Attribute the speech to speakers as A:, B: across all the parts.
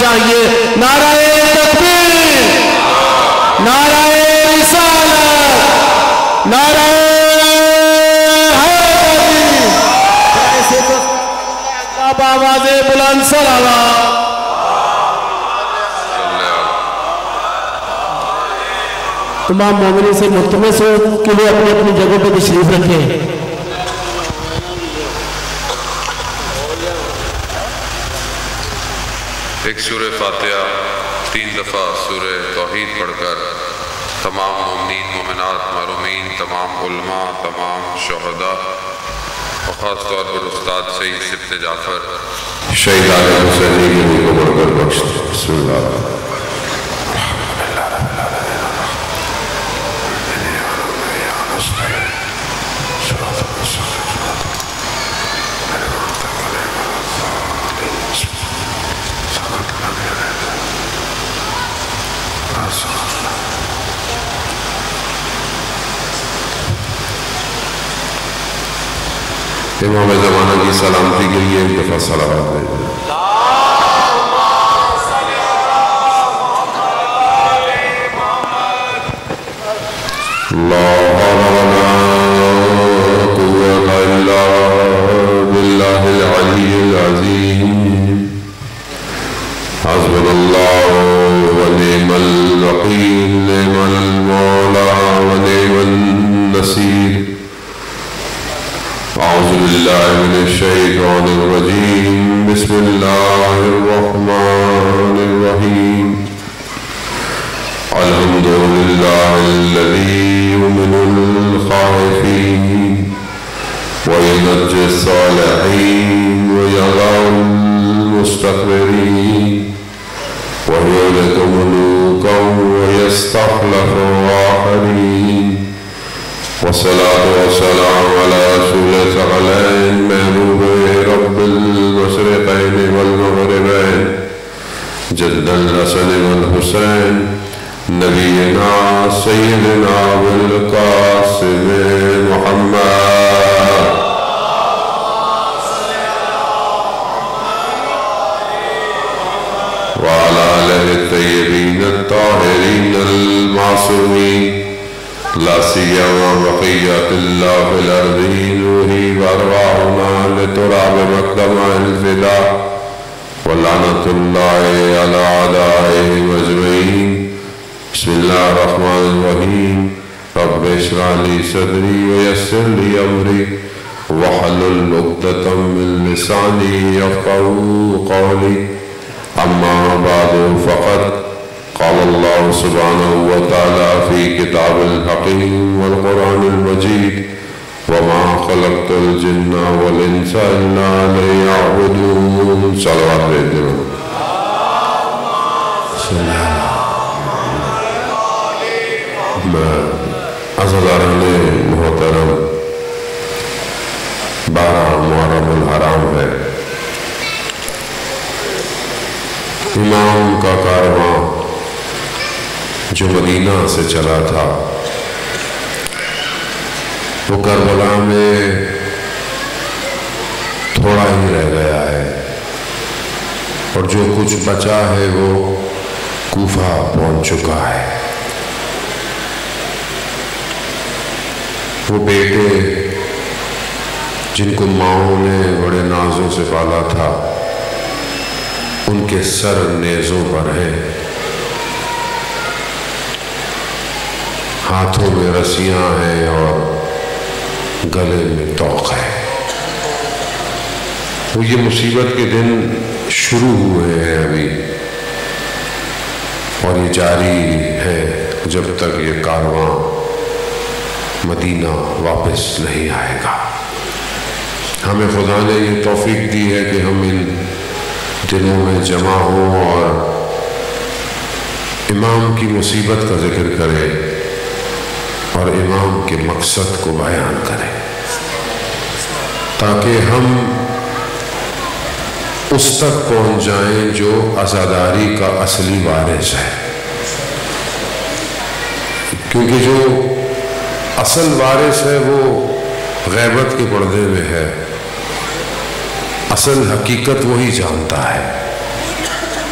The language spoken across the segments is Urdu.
A: چاہیے. نعرہ تکبیر، نعرہ رسالت، نعرہ حیدری. ایسے تو اب آواز بلند صلوات. تمام مومنین سے ملتمس ہو کہ وہ اپنی اپنی جگہ پہ تشریف رکھیں.
B: ایک سورہ فاتحہ 3 دفعہ سورہ توحید پڑھ کر تمام مومنین، مومنات، محرومین، تمام علماء، تمام شہداء اور خاص طور پر استاد سید سبت جعفر
C: شہیدان حسینی کی روح کو بڑھ کر بخش. بسم اللہ. امام زمانہ کی سلامتی کے لیے ایک دفعہ صلوات دے. لا حول ولا قوة إلا بالله العلي العظيم. حسبنا الله ونعم الوكيل، نعم المولى ونعم النصير. أعوذ بالله من الشيطان الرجيم. بسم الله الرحمن الرحيم. الحمد لله الذي يؤمن الخائفين وينجي الصالحين ويغفر المستكبرين ويهلك ملوكا ويستخلف آخرين. والصلاة والسلام على رسول الثقلين محبوب رب المشرقين والمغربين جد الحسن والحسين نبينا سيدنا والقاسم محمد وعلى آله الطيبين الطاهرين المعصومين لا سيما بقية الله في الأرضين روحي وأرواحنا لتراب مقدمة الفداء ولعنة الله على أعدائهم أجمعين. بسم الله الرحمن الرحيم. رب اشرح لي صدري ويسر لي أمري واحلل عقدة من لساني يفقهوا قولي. أما بعد فقد قال الله سبحانه وتعالى في كتاب الحكيم والقرآن المجيد وما خلقت الجن والإنس إلا ليعبدون. صلوات بيدنا. عزیزان محترم، 12 محرم الحرام ہے. امام کا کارواں جو مدینہ سے چلا تھا وہ کربلا میں تھوڑا ہی رہ گیا ہے، اور جو کچھ بچا ہے وہ کوفہ پہنچ چکا ہے. وہ بیٹے جن کو ماؤں نے بڑے نازوں سے پالا تھا ان کے سر نیزوں پر ہیں، ہاتھوں میں رسیاں ہیں اور گلے میں توق ہے. وہ یہ مصیبت کے دن شروع ہوئے ہیں ابھی، اور یہ جاری ہے جب تک یہ کارواں مدینہ واپس نہیں آئے گا. ہمیں خدا نے یہ توفیق دی ہے کہ ہم ان دنوں میں جمع ہوں اور امام کی مصیبت کا ذکر کریں اور امام کے مقصد کو بیان کریں، تاکہ ہم اس تک پہنچ جائیں جو عزاداری کا اصلی وارث ہے. کیونکہ جو اصل وارث ہے وہ غیبت کے پردے میں ہے، اصل حقیقت وہی جانتا ہے.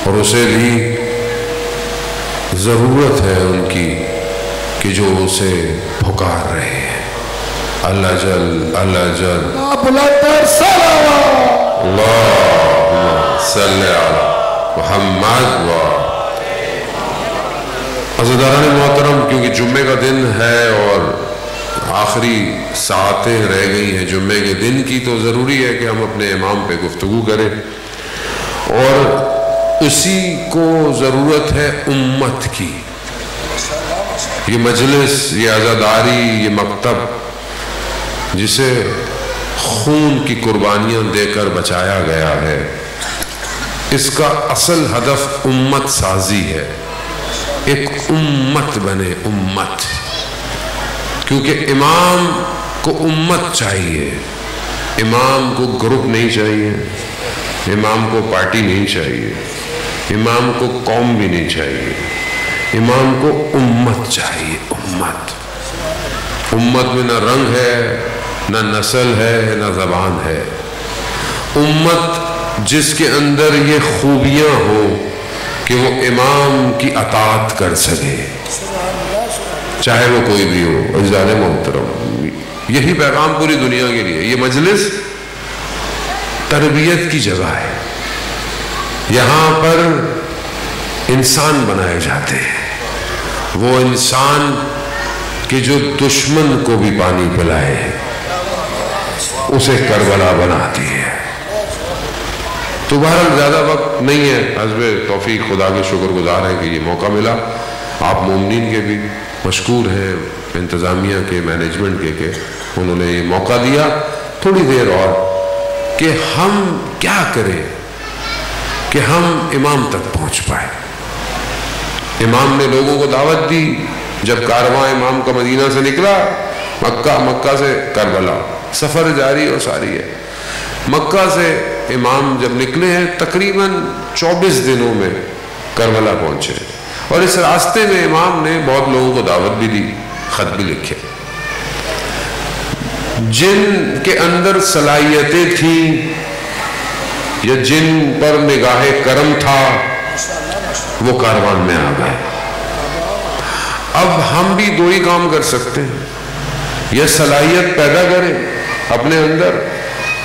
C: اور اسے بھی ضرورت ہے ان کی کہ جو اسے پکار رہے ہیں. اللہ جل اللہم صلی علی محمد و عزیزان محترم. کیونکہ جمعے کا دن ہے اور آخری ساعتیں رہ گئی ہیں جمعے کے دن کی، تو ضروری ہے کہ ہم اپنے امام پہ گفتگو کریں، اور اسی کو ضرورت ہے امت کی. یہ مجلس، یہ عزاداری، یہ مکتب جسے خون کی قربانیاں دے کر بچایا گیا ہے، اس کا اصل ہدف امت سازی ہے. ایک امت بنے، امت. کیونکہ امام کو امت چاہیے، امام کو گروپ نہیں چاہیے، امام کو پارٹی نہیں چاہیے، امام کو قوم بھی نہیں چاہیے، امام کو امت چاہیے. امت. امت میں نہ رنگ ہے، نہ نسل ہے، نہ زبان ہے. امت جس کے اندر یہ خوبیاں ہوں کہ وہ امام کی اطاعت کر سکے، چاہے وہ کوئی بھی ہو. عزیزان محترم، یہی پیغام پوری دنیا کے لیے. یہ مجلس تربیت کی جگہ ہے. یہاں پر انسان بنائے جاتے ہیں، وہ انسان کہ جو دشمن کو بھی پانی پلائے اسے کربلا بناتی ہے. تو بہرحال زیادہ وقت نہیں ہے، حسب توفیق خدا کے شکر گزار ہیں کہ یہ موقع ملا. آپ مومنین کے بھی مشکور ہیں، انتظامیہ کے، مینجمنٹ کے، کہ انہوں نے یہ موقع دیا تھوڑی دیر اور کہ ہم کیا کریں کہ ہم امام تک پہنچ پائے. امام نے لوگوں کو دعوت دی. جب کارواں امام کا مدینہ سے نکلا، مکہ سے کربلا، سفر جاری اور ساری ہے. مکہ سے امام جب نکلے ہیں تقریباً 24 دنوں میں کربلا پہنچے، اور اس راستے میں امام نے بہت لوگوں کو دعوت بھی دی، خط بھی لکھے. جن کے اندر صلاحیتیں تھیں یا جن پر نگاہ کرم تھا وہ کاروان میں آ گئے. اب ہم بھی دو ہی کام کر سکتے ہیں، یا صلاحیت پیدا کریں اپنے اندر،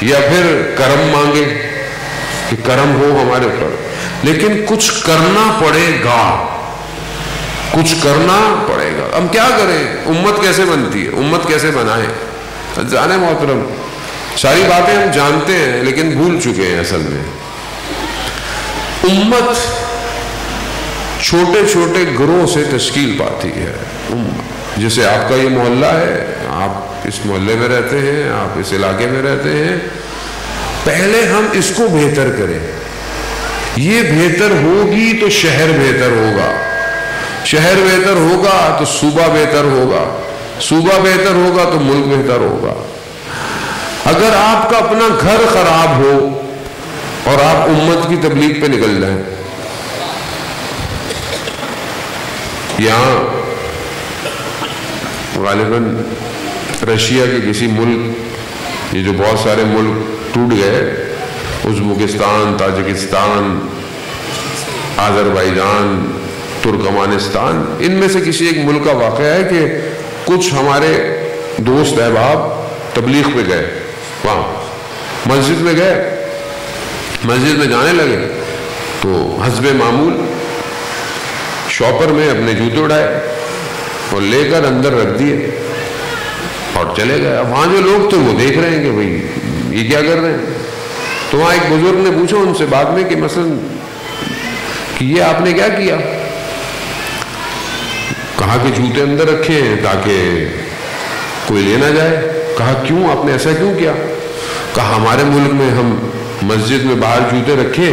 C: یا پھر کرم مانگیں کہ کرم ہو ہمارے اوپر. لیکن کچھ کرنا پڑے گا، کچھ کرنا پڑے گا. ہم کیا کریں؟ امت کیسے بنتی ہے؟ امت کیسے بنائیں؟ جانے محترم، ساری باتیں ہم جانتے ہیں لیکن بھول چکے ہیں. اصل میں امت چھوٹے چھوٹے گروہ سے تشکیل پاتی ہے. جیسے آپ کا یہ محلہ ہے، آپ اس محلے میں رہتے ہیں، آپ اس علاقے میں رہتے ہیں. پہلے ہم اس کو بہتر کریں. یہ بہتر ہوگی تو شہر بہتر ہوگا، شہر بہتر ہوگا تو صوبہ بہتر ہوگا، صوبہ بہتر ہوگا تو ملک بہتر ہوگا. اگر آپ کا اپنا گھر خراب ہو اور آپ امت کی تبلیغ پہ نکل جائیں، یہاں غالباً رشیا کے کسی ملک، یہ جو بہت سارے ملک ٹوٹ گئے، ازبکستان، تاجکستان، آذربائیجان، ترکمانستان، ان میں سے کسی ایک ملک کا واقعہ ہے کہ کچھ ہمارے دوست احباب تبلیغ پہ گئے، وہاں مسجد میں گئے، مسجد میں جانے لگے تو حسب معمول شاپر میں اپنے جوتے اڑائے اور لے کر اندر رکھ دیے اور چلے گئے. اب وہاں جو لوگ تھے وہ دیکھ رہے ہیں کہ بھئی یہ کیا کر رہے ہیں. تو وہاں ایک بزرگ نے پوچھا ان سے بعد میں کہ مثلا کہ یہ آپ نے کیا کیا؟ کہا کہ جوتے اندر رکھے ہیں تاکہ کوئی لے نہ جائے. کہا کیوں، آپ نے ایسا کیوں کیا؟ کہا ہمارے ملک میں ہم مسجد میں باہر جوتے رکھے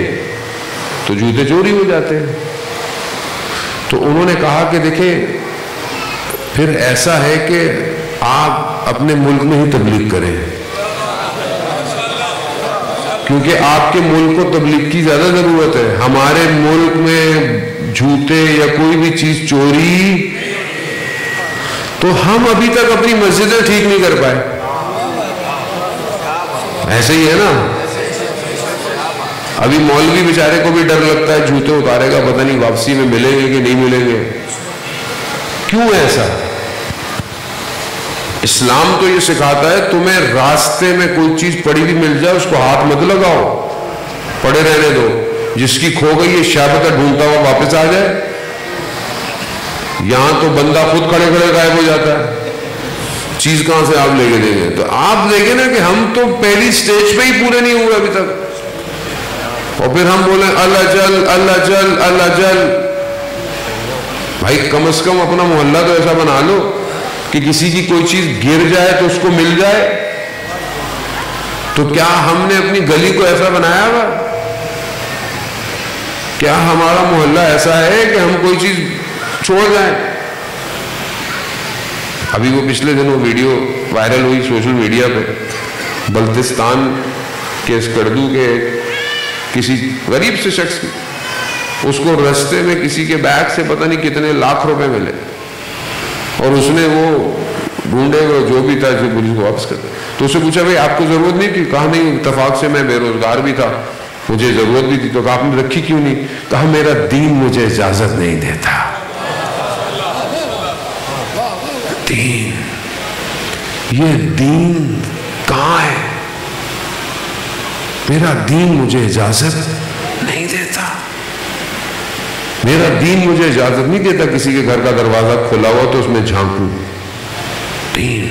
C: تو جوتے چوری ہو جاتے ہیں. تو انہوں نے کہا کہ دیکھیں پھر ایسا ہے کہ آپ اپنے ملک میں ہی تبلیغ کریں، کیونکہ آپ کے ملک کو تبلیغ کی زیادہ ضرورت ہے. ہمارے ملک میں جوتے یا کوئی بھی چیز چوری، تو ہم ابھی تک اپنی مسجدیں ٹھیک نہیں کر پائے. ایسے ہی ہے نا، ابھی مولوی بیچارے کو بھی ڈر لگتا ہے جوتے اتارے گا، پتہ نہیں واپسی میں ملیں گے کہ نہیں ملیں گے. کیوں ایسا؟ اسلام تو یہ سکھاتا ہے تمہیں راستے میں کوئی چیز پڑی بھی مل جائے اس کو ہاتھ مت لگاؤ، پڑے رہنے دو. جس کی کھو گئی ہے شابتہ ڈھونڈتا ہوا واپس آ جائے. یہاں تو بندہ خود کھڑے کھڑے غائب ہو جاتا ہے، چیز کہاں سے آپ لے کے دیں گے؟ تو آپ دیکھیں نا کہ ہم تو پہلی سٹیج پہ ہی پورے نہیں ہوئے ابھی تک، اور پھر ہم بولیں اللہ جل اللہ جل اللہ جل. بھائی کم از کم اپنا محلہ تو ایسا بنا لو کہ کسی کی کوئی چیز گر جائے تو اس کو مل جائے. تو کیا ہم نے اپنی گلی کو ایسا بنایا ہوا؟ کیا ہمارا محلہ ایسا ہے کہ ہم کوئی چیز چھوڑ جائیں؟ ابھی وہ پچھلے دنوں ویڈیو وائرل ہوئی سوشل میڈیا پہ، بلتستان کے اسکردو کے کسی غریب سے شخص کی، اس کو رستے میں کسی کے بیگ سے پتہ نہیں کتنے لاکھ روپے ملے، اور اس نے وہ ڈھونڈے ہوئے جو بھی تھا جو پولیس کو واپس کر دیا. تو اس سے پوچھا بھائی آپ کو ضرورت نہیں تھی؟ کہا نہیں، اتفاق سے میں بے روزگار بھی تھا، مجھے ضرورت بھی تھی. تو کہا آپ نے رکھی کیوں نہیں؟ کہا میرا دین مجھے اجازت نہیں دیتا. دین، یہ دین کہاں ہے؟ میرا دین مجھے اجازت نہیں دیتا. میرا دین مجھے اجازت نہیں دیتا کسی کے گھر کا دروازہ کھلا ہوا تو اس میں جھانکوں. دین،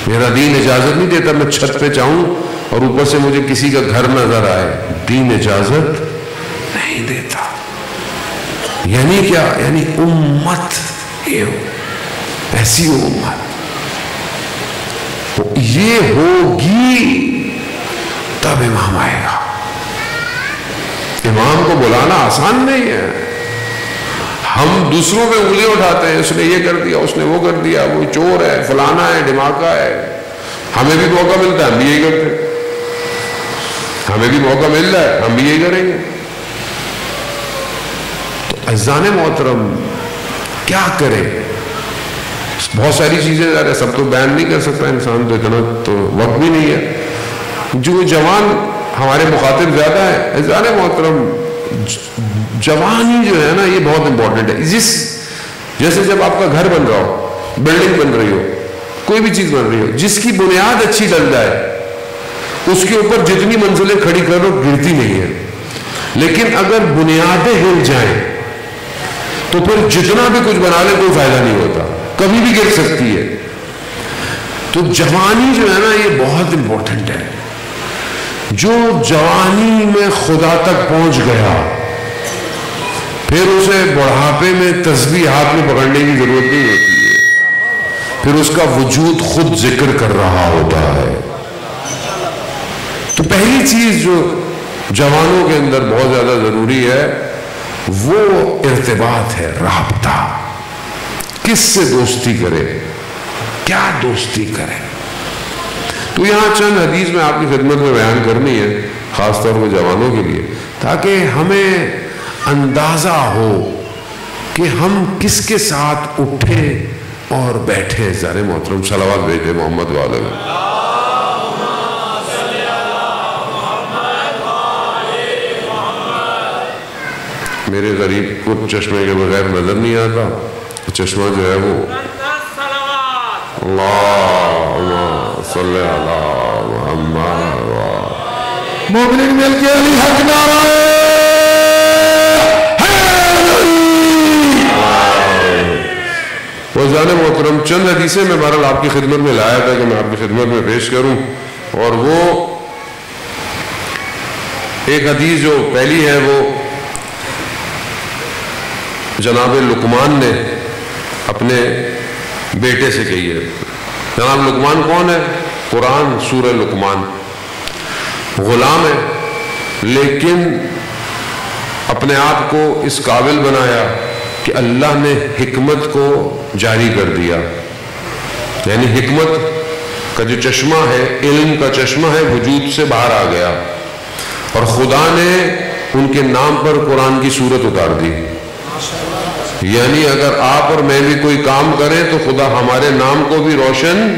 C: میرا دین اجازت نہیں دیتا میں چھت پہ جاؤں اور اوپر سے مجھے کسی کا گھر نظر آئے. دین اجازت نہیں دیتا. یعنی کیا؟ یعنی امت یہ ہو، ایسی ہو امت، یہ ہوگی تب امام آئے گا. امام کو بلانا آسان نہیں ہے. ہم دوسروں پہ انگلیاں اٹھاتے ہیں، اس نے یہ کر دیا، اس نے وہ کر دیا، وہ چور ہے، فلانا ہے، ڈھماکہ ہے. ہمیں بھی موقع ملتا ہے ہم بھی یہی کرتے ہیں. ہمیں بھی موقع مل رہا ہے ہم بھی یہی کریں گے. تو عزیزان محترم کیا کرے؟ بہت ساری چیزیں سب تو بیان نہیں کر سکتا انسان، تو اتنا تو وقت بھی نہیں ہے. جو جوان ہمارے مخاطب زیادہ ہے، عزیزان محترم جوانی جو ہے نا یہ بہت امپورٹنٹ ہے. جیسے جب آپ کا گھر بن رہا ہو، بلڈنگ بن رہی ہو، کوئی بھی چیز بن رہی ہو، جس کی بنیاد اچھی ڈل جائے اس کے اوپر جتنی منزلیں کھڑی کرو گرتی نہیں ہے. لیکن اگر بنیادیں ہل جائیں تو پھر جتنا بھی کچھ بنا لے کوئی فائدہ نہیں ہوتا، کبھی بھی گر سکتی ہے. تو جوانی جو ہے نا یہ بہت امپورٹنٹ ہے. جو جوانی میں خدا تک پہنچ گیا پھر اسے بڑھاپے میں تسبیح ہاتھ میں پکڑنے کی ضرورت نہیں ہوتی ہے، پھر اس کا وجود خود ذکر کر رہا ہوتا ہے. تو پہلی چیز جو جوانوں کے اندر بہت زیادہ ضروری ہے وہ ارتباط ہے، رابطہ. کس سے دوستی کرے، کیا دوستی کرے؟ تو یہاں چند حدیث میں آپ کی خدمت میں بیان کرنی ہے، خاص طور پہ جوانوں کے لیے، تاکہ ہمیں اندازہ ہو کہ ہم کس کے ساتھ اٹھے اور بیٹھے. ذرا محترم صلوات بھیجے محمد والے. میرے غریب کو چشمے کے بغیر نظر نہیں آتا، چشمہ جو ہے وہ اللہم صلی علی محمد مومنین مل کے علی حق نعرہ وزان محترم. چند حدیثیں میں بہرحال آپ کی خدمت میں لایا تھا کہ میں آپ کی خدمت میں پیش کروں، اور وہ ایک حدیث جو پہلی ہے وہ جناب لقمان نے اپنے بیٹے سے کہی ہے. جناب لقمان کون ہے؟ قرآن سورہ لقمان. غلام ہے لیکن اپنے آپ کو اس قابل بنایا کہ اللہ نے حکمت کو جاری کر دیا. یعنی حکمت کا جو چشمہ ہے، علم کا چشمہ ہے، وجود سے باہر آ گیا، اور خدا نے ان کے نام پر قرآن کی سورت اتار دی. یعنی اگر آپ اور میں بھی کوئی کام کریں تو خدا ہمارے نام کو بھی روشن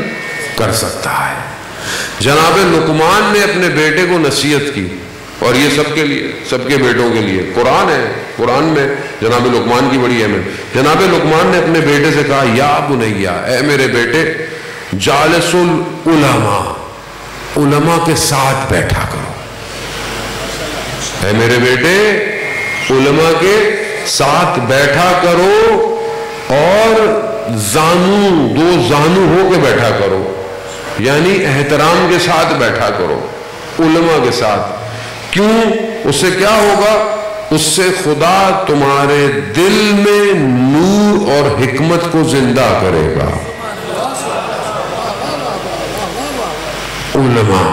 C: کر سکتا ہے. جناب لقمان نے اپنے بیٹے کو نصیحت کی اور یہ سب کے لیے، سب کے بیٹوں کے لیے قرآن ہے۔ قرآن میں جناب لقمان کی بڑی اہمیت۔ جناب لقمان نے اپنے بیٹے سے کہا یا بنیا، اے میرے بیٹے، جالس العلماء، علماء کے ساتھ بیٹھا کرو۔ اے میرے بیٹے، علماء کے ساتھ بیٹھا کرو اور دو زانو ہو کے بیٹھا کرو، یعنی احترام کے ساتھ بیٹھا کرو علماء کے ساتھ۔ کیوں؟ اس سے کیا ہوگا؟ اس سے خدا تمہارے دل میں نور اور حکمت کو زندہ کرے گا۔ علماء،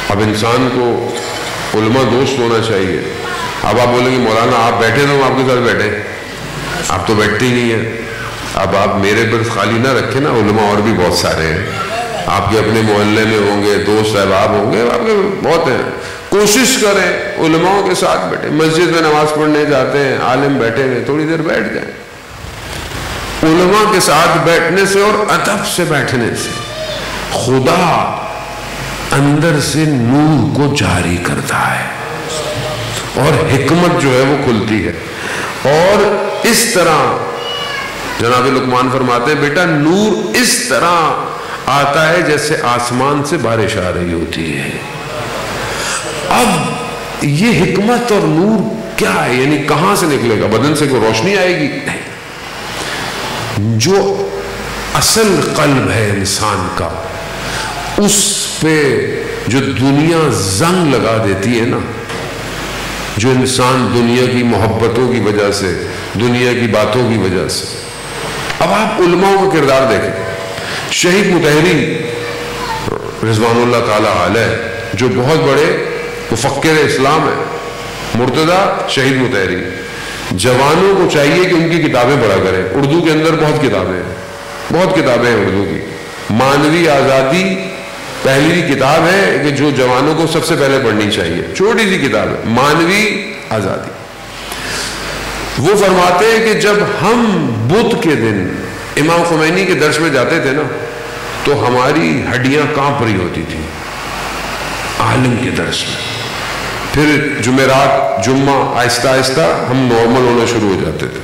C: اب انسان کو علماء دوست ہونا چاہیے۔ اب آپ بولیں گے مولانا آپ بیٹھے تو ہم آپ کے ساتھ بیٹھے، آپ تو بیٹھتے ہی نہیں ہیں۔ اب آپ میرے پر خالی نہ رکھیں نا، علماء اور بھی بہت سارے ہیں، آپ کے اپنے محلے میں ہوں گے، دوست احباب ہوں گے، آپ کے بہت ہیں۔ کوشش کریں علماء کے ساتھ بیٹھیں۔ مسجد میں نماز پڑھنے جاتے ہیں، عالم بیٹھے ہوئے، تھوڑی دیر بیٹھ جائیں۔ علماء کے ساتھ بیٹھنے سے اور ادب سے بیٹھنے سے خدا اندر سے نور کو جاری کرتا ہے اور حکمت جو ہے وہ کھلتی ہے۔ اور اس طرح جناب لقمان فرماتے ہیں بیٹا نور اس طرح آتا ہے جیسے آسمان سے بارش آ رہی ہوتی ہے۔ اب یہ حکمت اور نور کیا ہے؟ یعنی کہاں سے نکلے گا؟ بدن سے کوئی روشنی آئے گی؟ نہیں۔ جو اصل قلب ہے انسان کا، اس پہ جو دنیا زنگ لگا دیتی ہے نا، جو انسان دنیا کی محبتوں کی وجہ سے، دنیا کی باتوں کی وجہ سے۔ اب آپ علماء کا کردار دیکھیں۔ شہید مطہری رضوان اللہ تعالی علیہ جو بہت بڑے مفکر اسلام ہیں، مرتضی شہید مطہری، جوانوں کو چاہیے کہ ان کی کتابیں پڑھا کریں۔ اردو کے اندر بہت کتابیں ہیں اردو کی۔ مانوی آزادی پہلی کتاب ہے کہ جو جوانوں کو سب سے پہلے پڑھنی چاہیے، چھوٹی سی کتاب ہے، مانوی آزادی۔ وہ فرماتے ہیں کہ جب ہم بدھ کے دن امام خمینی کے درس میں جاتے تھے نا تو ہماری ہڈیاں کانپ رہی ہوتی تھی عالم کے درس میں۔ پھر جمعرات جمعہ آہستہ آہستہ ہم نارمل ہونا شروع ہو جاتے تھے۔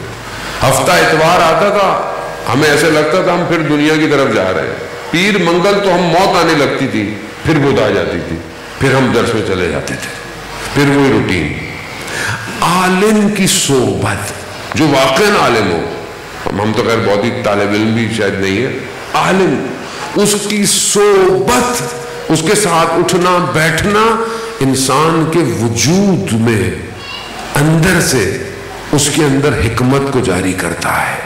C: ہفتہ اتوار آتا تھا، ہمیں ایسے لگتا تھا ہم پھر دنیا کی طرف جا رہے ہیں۔ پیر منگل تو ہم موت آنے لگتی تھی، پھر بدھ آ جاتی تھی، پھر ہم درس میں چلے جاتے تھے، پھر وہی روٹین۔ عالم کی صحبت، جو واقعاً عالم ہو، ہم تو خیر بہت ہی طالب علم بھی شاید نہیں ہے، عالم، اس کی صحبت، اس کے ساتھ اٹھنا بیٹھنا انسان کے وجود میں اندر سے اس کے اندر حکمت کو جاری کرتا ہے۔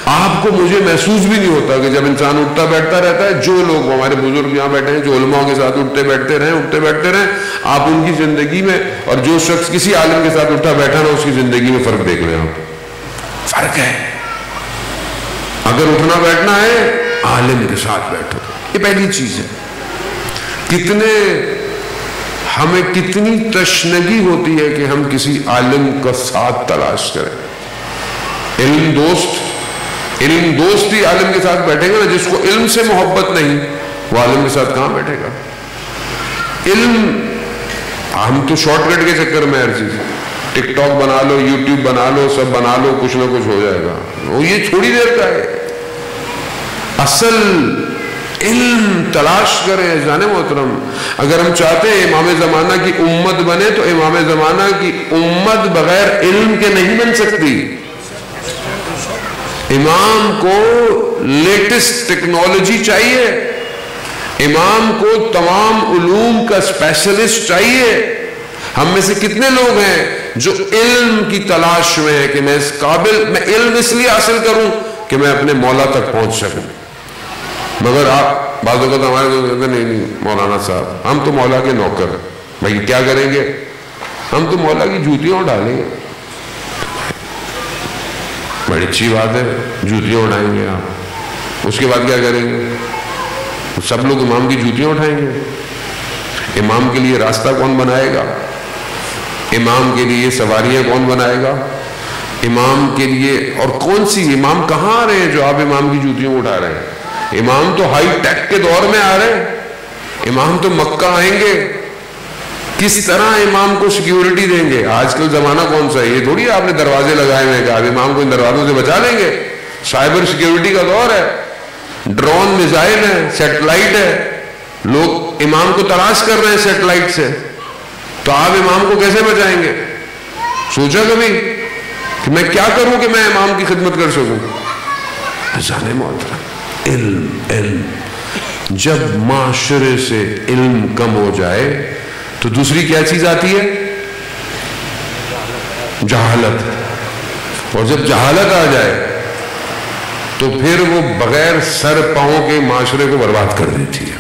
C: آپ کو مجھے محسوس بھی نہیں ہوتا کہ جب انسان اٹھتا بیٹھتا رہتا ہے، جو لوگ ہمارے بزرگ یہاں بیٹھے ہیں جو علماء کے ساتھ اٹھتے بیٹھتے رہیں، آپ ان کی زندگی میں، اور جو شخص کسی عالم کے ساتھ اٹھا بیٹھا نا اس کی زندگی میں فرق دیکھ لیں آپ، فرق ہے۔ اگر اٹھنا بیٹھنا ہے عالم کے ساتھ بیٹھو، یہ پہلی چیز ہے۔ ہمیں کتنی تشنگی ہوتی ہے کہ ہم کسی عالم کا ساتھ تلاش کریں۔ علم دوست ہی عالم کے ساتھ بیٹھے گا نا، جس کو علم سے محبت نہیں وہ عالم کے ساتھ کہاں بیٹھے گا؟ علم، ہم تو شارٹ کٹ کے چکر میں ہر چیز، ٹک ٹاک بنا لو، یوٹیوب بنا لو، سب بنا لو، کچھ نہ کچھ ہو جائے گا، وہ یہ تھوڑی دیر کا ہے۔ اصل علم تلاش کریں جانے محترم۔ اگر ہم چاہتے ہیں امام زمانہ کی امت بنے تو امام زمانہ کی امت بغیر علم کے نہیں بن سکتی۔ امام کو لیٹسٹ ٹیکنالوجی چاہیے، امام کو تمام علوم کا اسپیشلسٹ چاہیے۔ ہم میں سے کتنے لوگ ہیں جو علم کی تلاش میں ہیں کہ میں اس قابل، میں علم اس لیے حاصل کروں کہ میں اپنے مولا تک پہنچ سکوں۔ مگر آپ بعض اوقات ہمارے لوگ کہتے ہیں نہیں مولانا صاحب ہم تو مولا کے نوکر ہیں، بھائی کیا کریں گے؟ ہم تو مولا کی جوتیاں اٹھالیں گے۔ بڑی اچھی بات ہے، جوتیاں اٹھائیں گے آپ، اس کے بعد کیا کریں گے؟ سب لوگ امام کی جوتیاں اٹھائیں گے۔ امام کے لیے راستہ کون بنائے گا؟ امام کے لیے سواریاں کون بنائے گا؟ امام کے لیے، اور کون سی امام کہاں آ رہے ہیں جو آپ امام کی جوتیاں اٹھا رہے ہیں؟ امام تو ہائی ٹیک کے دور میں آ رہے ہیں، امام تو مکہ آئیں گے، کس طرح امام کو سیکیورٹی دیں گے؟ آج کل زمانہ کون سا ہے؟ یہ تھوڑی آپ نے دروازے لگائے ہوئے کہ آپ امام کو ان دروازوں سے بچا لیں گے. سائبر سیکیورٹی کا دور ہے، ڈرون میزائل ہے، سیٹلائٹ ہے، لوگ امام کو تلاش کر رہے ہیں سیٹلائٹ سے. تو آپ امام کو کیسے بچائیں گے؟ سوچا کبھی کہ میں کیا کروں کہ میں امام کی خدمت کر سکوں؟ جانے محترم، علم جب معاشرے سے علم کم ہو جائے تو دوسری کیا چیز آتی ہے؟ جہالت. اور جب جہالت آ جائے تو پھر وہ بغیر سر پاؤں کے معاشرے کو برباد کر دیتی ہے.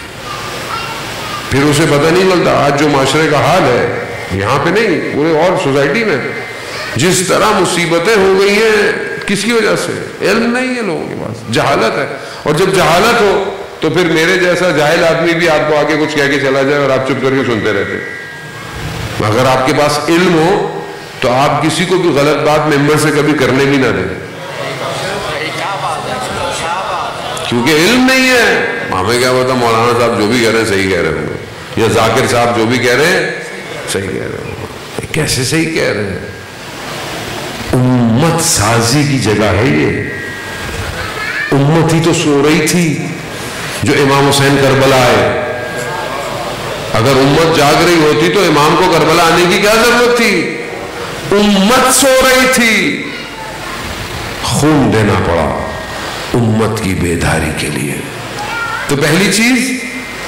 C: پھر اسے پتہ نہیں چلتا. آج جو معاشرے کا حال ہے، یہاں پہ نہیں، پورے اور سوسائٹی میں جس طرح مصیبتیں ہو گئی ہیں، کس کی وجہ سے؟ علم نہیں ہے لوگوں کے پاس، جہالت ہے. اور جب جہالت ہو تو پھر میرے جیسا جاہل آدمی بھی آپ کو آگے کچھ کہہ کے چلا جائے اور آپ چپ کر کے سنتے رہتے. اگر آپ کے پاس علم ہو تو آپ کسی کو بھی غلط بات ممبر سے کبھی کرنے بھی نہ دیں، کیونکہ علم نہیں ہے. ہمیں کیا پتا مولانا صاحب جو بھی کہہ رہے ہیں صحیح کہہ رہے ہوں گے، یا ذاکر صاحب جو بھی کہہ رہے ہیں صحیح کہہ رہے ہوں گے. کیسے صحیح کہہ رہے ہیں؟ امت سازی کی جگہ ہے یہ. امت ہی تو سو رہی تھی جو امام حسین کربلا آئے. اگر امت جاگ رہی ہوتی تو امام کو کربلا آنے کی کیا ضرورت تھی؟ امت سو رہی تھی، خون دینا پڑا امت کی بیداری کے لیے. تو پہلی چیز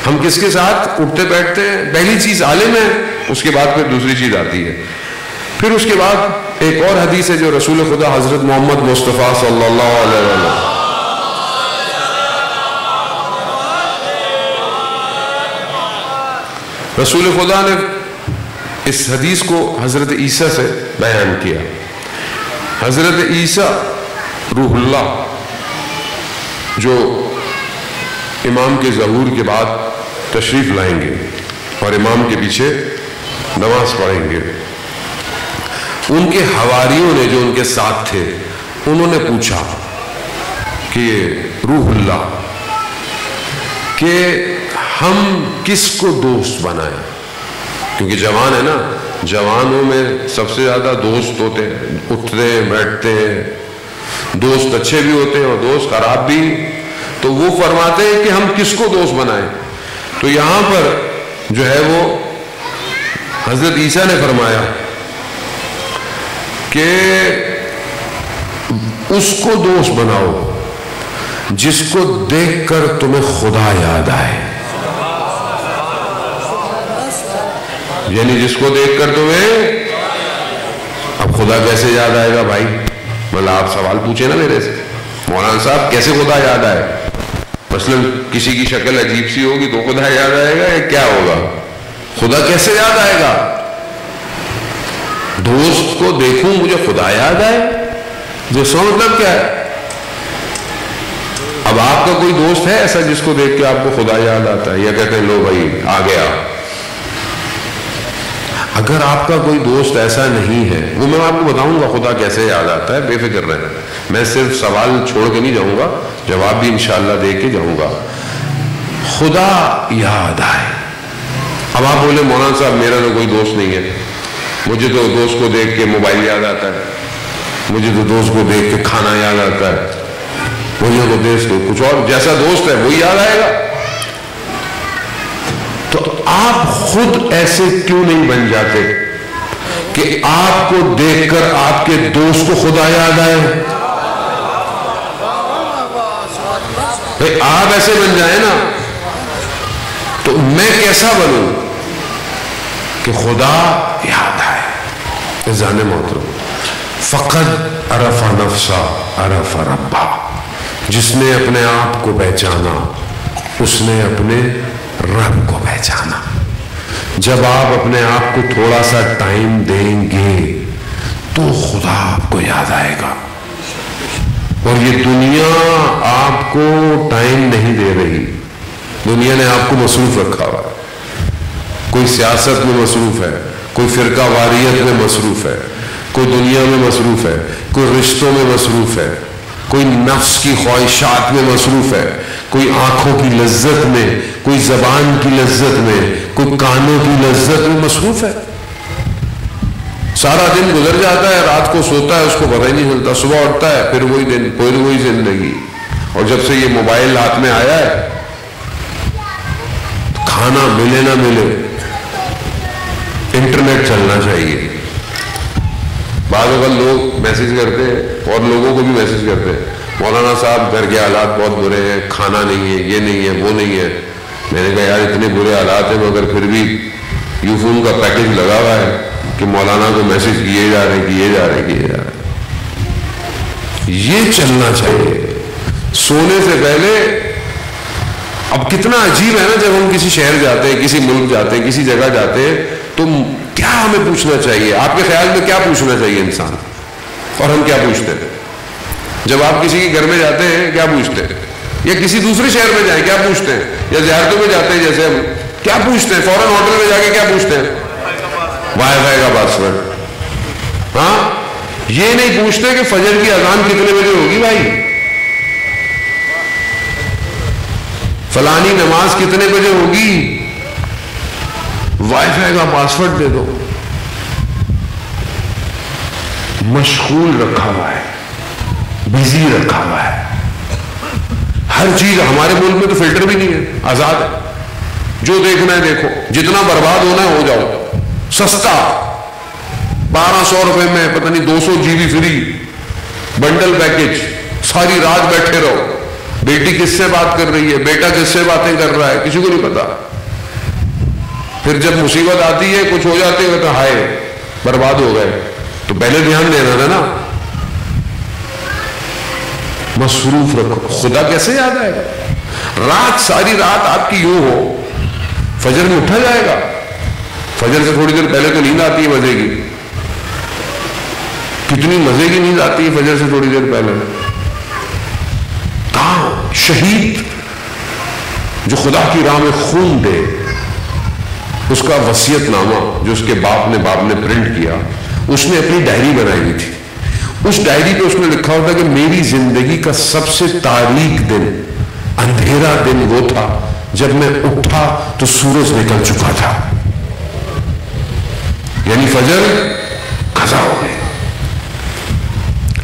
C: ہم کس کے ساتھ اٹھتے بیٹھتے ہیں؟ پہلی چیز عالم ہے، اس کے بعد پھر دوسری چیز آتی ہے. پھر اس کے بعد ایک اور حدیث ہے جو رسول خدا حضرت محمد مصطفیٰ صلی اللہ علیہ وسلم رسول خدا نے اس حدیث کو حضرت عیسیٰ سے بیان کیا. حضرت عیسیٰ روح اللہ جو امام کے ظہور کے بعد تشریف لائیں گے اور امام کے پیچھے نماز پڑھیں گے. ان کے حواریوں نے جو ان کے ساتھ تھے انہوں نے پوچھا کہ روح اللہ کہ ہم کس کو دوست بنائیں؟ کیونکہ جوان ہے نا، جوانوں میں سب سے زیادہ دوست ہوتے ہیں، اٹھتے ہیں بیٹھتے ہیں، دوست اچھے بھی ہوتے ہیں اور دوست خراب بھی. تو وہ فرماتے ہیں کہ ہم کس کو دوست بنائیں؟ تو یہاں پر جو ہے وہ حضرت عیسیٰ نے فرمایا کہ اس کو دوست بناؤ جس کو دیکھ کر تمہیں خدا یاد آئے. یعنی جس کو دیکھ کر تمہیں، اب خدا کیسے یاد آئے گا بھائی؟ مطلب آپ سوال پوچھیں نا میرے سے، مولانا صاحب کیسے خدا یاد آئے؟ مثلا کسی کی شکل عجیب سی ہوگی تو خدا یاد آئے گا یا کیا ہوگا؟ خدا کیسے یاد آئے گا؟ دوست کو دیکھوں مجھے خدا یاد آئے؟ دوستوں مطلب کیا ہے؟ اب آپ کا کوئی دوست ہے ایسا جس کو دیکھ کے آپ کو خدا یاد آتا ہے، یا کہتے ہیں لو بھائی آ گیا؟ اگر آپ کا کوئی دوست ایسا نہیں ہے، وہ میں آپ کو بتاؤں گا خدا کیسے یاد آتا ہے، بے فکر رہنا. میں صرف سوال چھوڑ کے نہیں جاؤں گا، جواب بھی انشاءاللہ دے کے جاؤں گا. خدا یاد آئے. اب آپ بولے مولانا صاحب میرا تو کوئی دوست نہیں ہے، مجھے تو دوست کو دیکھ کے موبائل یاد آتا ہے، مجھے تو دوست کو دیکھ کے کھانا یاد آتا ہے، مجھے تو دیکھ کے کچھ اور جیسا دوست ہے وہی یاد آئے گا. تو آپ خود ایسے کیوں نہیں بن جاتے کہ آپ کو دیکھ کر آپ کے دوست کو خدا یاد آئے؟ آپ ایسے بن جائیں نا تو میں کیسا بنوں کہ خدا یاد آئے؟ اذان محترم، فقد عرف نفسا عرف ربا. جس نے اپنے آپ کو پہچانا اس نے اپنے رب کو پہچانا. جب آپ اپنے آپ کو تھوڑا سا ٹائم دیں گے تو خدا آپ کو یاد آئے گا. اور یہ دنیا آپ کو ٹائم نہیں دے رہی. دنیا نے آپ کو مصروف رکھا ہوا ہے. کوئی سیاست میں مصروف ہے، کوئی فرقہ واریت میں مصروف ہے، کوئی دنیا میں مصروف ہے، کوئی رشتوں میں مصروف ہے، کوئی نفس کی خواہشات میں مصروف ہے، کوئی آنکھوں کی لذت میں، کوئی زبان کی لذت میں، کوئی کانوں کی لذت میں مصروف ہے. سارا دن گزر جاتا ہے, رات کو سوتا ہے, اس کو پتہ ہی نہیں چلتا, صبح اٹھتا ہے پھر وہی دن, پھر وہی زندگی. اور جب سے یہ موبائل ہاتھ میں آیا ہے, کھانا ملے نہ ملے انٹرنیٹ چلنا چاہیے. بعض اوقات لوگ میسج کرتے ہیں اور لوگوں کو بھی میسج کرتے ہیں, مولانا صاحب گھر کے حالات بہت برے ہیں, کھانا نہیں ہے, یہ نہیں ہے, وہ نہیں ہے. میں نے کہا یار اتنے برے حالات ہیں مگر پھر بھی یو فون کا پیکج لگا ہوا ہے کہ مولانا کو میسج کیے جا رہے کیے جا رہے. یہ چلنا چاہیے سونے سے پہلے. اب کتنا عجیب ہے نا, جب ہم کسی شہر جاتے ہیں, کسی ملک جاتے ہیں, کسی جگہ جاتے ہیں, تو کیا ہمیں پوچھنا چاہیے؟ آپ کے خیال میں کیا پوچھنا چاہیے انسان, اور ہم کیا پوچھتے ہیں؟ جب آپ کسی کے گھر میں جاتے ہیں کیا پوچھتے ہیں؟ یا کسی دوسرے شہر میں جائیں کیا پوچھتے ہیں؟ یا زیارتوں میں جاتے ہیں جیسے ہم کیا پوچھتے ہیں؟ فوراً ہوٹل میں جا کے کیا پوچھتے ہیں؟ وائی فائی کا پاسورڈ. ہاں, یہ نہیں پوچھتے کہ فجر کی اذان کتنے بجے ہوگی بھائی, فلانی نماز کتنے بجے ہوگی, وائی فائی کا پاسورڈ دے دو. مشغول رکھا ہوا ہے, بزی رکھا ہوا ہے. ہر چیز ہمارے ملک میں تو فلٹر بھی نہیں ہے, آزاد ہے, جو دیکھنا ہے دیکھو, جتنا برباد ہونا ہے ہو جاؤ. سستا 1200 روپے میں پتہ نہیں 200 GB فری بنڈل پیکج, ساری رات بیٹھے رہو. بیٹی کس سے بات کر رہی ہے, بیٹا کس سے باتیں کر رہا ہے, کسی کو نہیں پتا. پھر جب مصیبت آتی ہے, کچھ ہو جاتے ہیں تو ہائے برباد ہو گئے. تو پہلے دھیان دینا تھا نا. مصروف رکھو. خدا کیسے یاد آئے گا؟ رات ساری رات آپ کی یوں ہو, فجر میں اٹھا جائے گا. فجر سے تھوڑی دیر پہلے تو نیند آتی ہے مزے کی, کتنی مزے کی نیند آتی ہے فجر سے تھوڑی دیر پہلے. کہاں شہید جو خدا کی راہ میں خون دے, اس کا وصیت نامہ جو اس کے باپ نے پرنٹ کیا, اس نے اپنی ڈائری بنائی ہوئی تھی. اس ڈائری پہ اس نے لکھا ہوتا کہ میری زندگی کا سب سے تاریک دن, اندھیرا دن وہ تھا جب میں اٹھا تو سورج نکل چکا تھا. یعنی فجر قضا ہو گئی.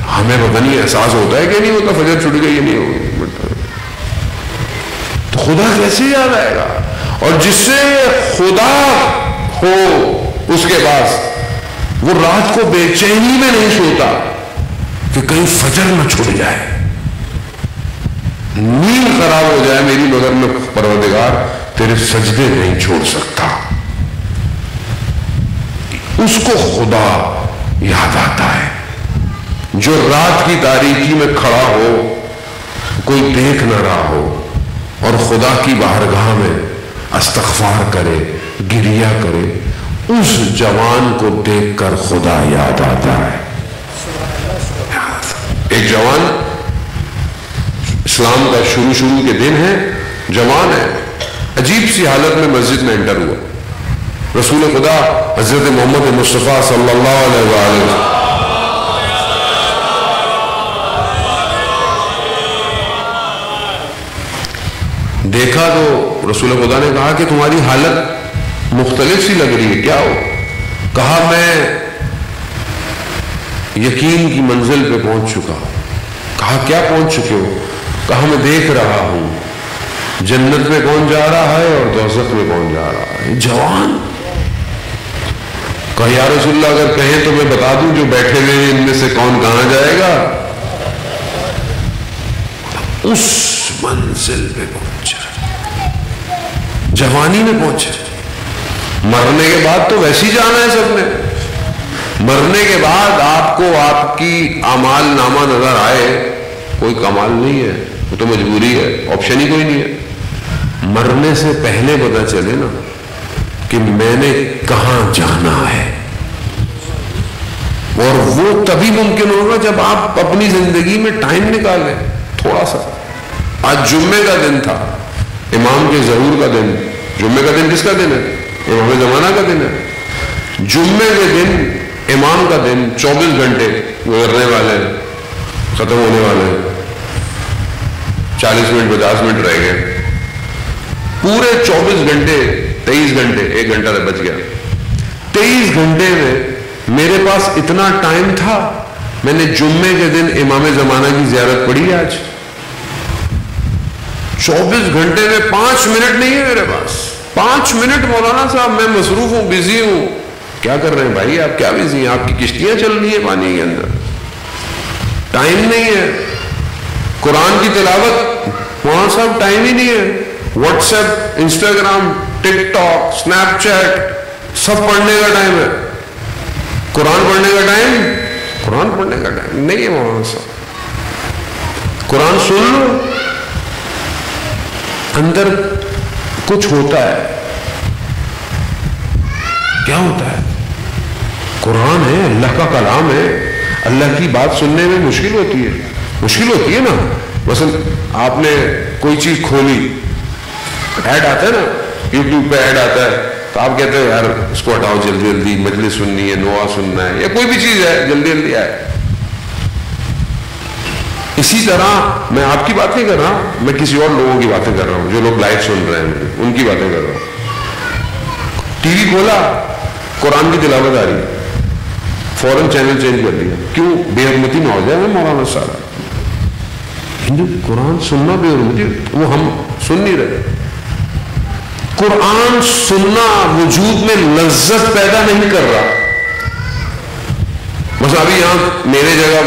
C: ہمیں پتہ نہیں احساس ہوتا ہے کہ نہیں ہوتا فجر چھٹ گئی, یہ نہیں ہوگی. تو خدا کیسے یاد آئے گا؟ اور جس سے خدا ہو اس کے پاس, وہ رات کو بے چینی میں نہیں سوتا کہ کہیں فجر نہ چھوٹ جائے, نیند خراب ہو جائے میری, مگر میں پروردگار تیرے سجدے نہیں چھوڑ سکتا. اس کو خدا یاد آتا ہے. جو رات کی تاریکی میں کھڑا ہو, کوئی دیکھ نہ رہا ہو, اور خدا کی بارگاہ میں استغفار کرے, گریہ کرے, اس جوان کو دیکھ کر خدا یاد آتا ہے. ایک جوان, اسلام کا شروع کے دن ہے, جوان ہے, عجیب سی حالت میں مسجد میں انٹر ہوا. رسول خدا حضرت محمد مصطفیٰ صلی اللہ علیہ وآلہ دیکھا تو رسول خدا نے کہا کہ تمہاری حالت مختلف سی لگ رہی ہے, کیا ہو؟ کہا میں یقین کی منزل پہ پہنچ چکا. کہا کیا پہنچ چکے ہو؟ کہا میں دیکھ رہا ہوں جنت میں کون جا رہا ہے اور دوزخ میں کون جا رہا ہے. جوان کہا یا رسول اللہ اگر کہیں تو میں بتا دوں جو بیٹھے ہوئے ہیں ان میں سے کون کہاں جائے گا. اس منزل پہ پہنچا, جوانی میں پہنچے. مرنے کے بعد تو ویسی جانا ہے سب نے. مرنے کے بعد آپ کو آپ کی اعمال نامہ نظر آئے, کوئی کمال نہیں ہے, وہ تو مجبوری ہے, آپشن ہی کوئی نہیں ہے. مرنے سے پہلے پتہ چلے نا کہ میں نے کہاں جانا ہے. اور وہ تبھی ممکن ہوگا جب آپ اپنی زندگی میں ٹائم نکالیں تھوڑا سا. آج جمعے کا دن تھا, امام کے ظہور کا دن. جمعے کا دن کس کا دن ہے؟ امام زمانہ کا دن ہے. جمعے کے دن, امام کا دن, 24 گھنٹے گزرنے والے, ختم ہونے والے, 40 منٹ 50 منٹ رہ گئے. پورے 24 گھنٹے 23 گھنٹے، 1 گھنٹہ تو بچ گیا، 23 گھنٹے میں میرے پاس اتنا ٹائم تھا، میں نے جمعے کے دن امام زمانہ کی زیارت پڑھی آج. 24 گھنٹے میں 5 منٹ نہیں ہے میرے پاس. 5 منٹ مولانا صاحب میں مصروف ہوں، بزی ہوں. کیا کر رہے ہیں بھائی آپ؟ کیا بزی ہیں؟ آپ کی کشتیاں چل رہی ہیں پانی کے اندر، ٹائم نہیں ہے. قرآن کی تلاوت وہاں صاحب ٹائم ہی نہیں ہے. واٹس ایپ، انسٹاگرام، ٹک ٹاک، اسنیپ چیٹ، سب پڑھنے کا ٹائم ہے. قرآن پڑھنے کا ٹائم، قرآن پڑھنے کا ٹائم نہیں ہے وہاں صاحب. قرآن سن لو، اندر کچھ ہوتا ہے. کیا ہوتا ہے؟ قرآن ہے، اللہ کا کلام ہے. اللہ کی بات سننے میں مشکل ہوتی ہے نا. مثلا آپ نے کوئی چیز کھولی، ایڈ آتا ہے نا، یوٹیوب پہ ایڈ آتا ہے، تو آپ کہتے ہیں یار اس کو ہٹاؤ جلدی جلدی، مجلس سننی ہے، نوا سننا ہے، یا کوئی بھی چیز ہے جلدی جلدی آئے. اسی طرح میں آپ کی بات نہیں کر رہا، میں کسی اور لوگوں کی باتیں کر رہا ہوں، جو لوگ لائیو سن رہے ہیں ان کی باتیں کر رہا ہوں. ٹی وی کھولا، قرآن کی تلاوت آ رہی ہے، فوراً چینل چینج کر دیا. کیوں؟ بے حرمتی نہ ہو جائے مولانا صاحب. ہندو قرآن سننا بے حرمتی، وہ ہم سن نہیں رہے. قرآن سننا وجود میں لذت پیدا نہیں کر رہا. بس ابھی یہاں میرے جگہ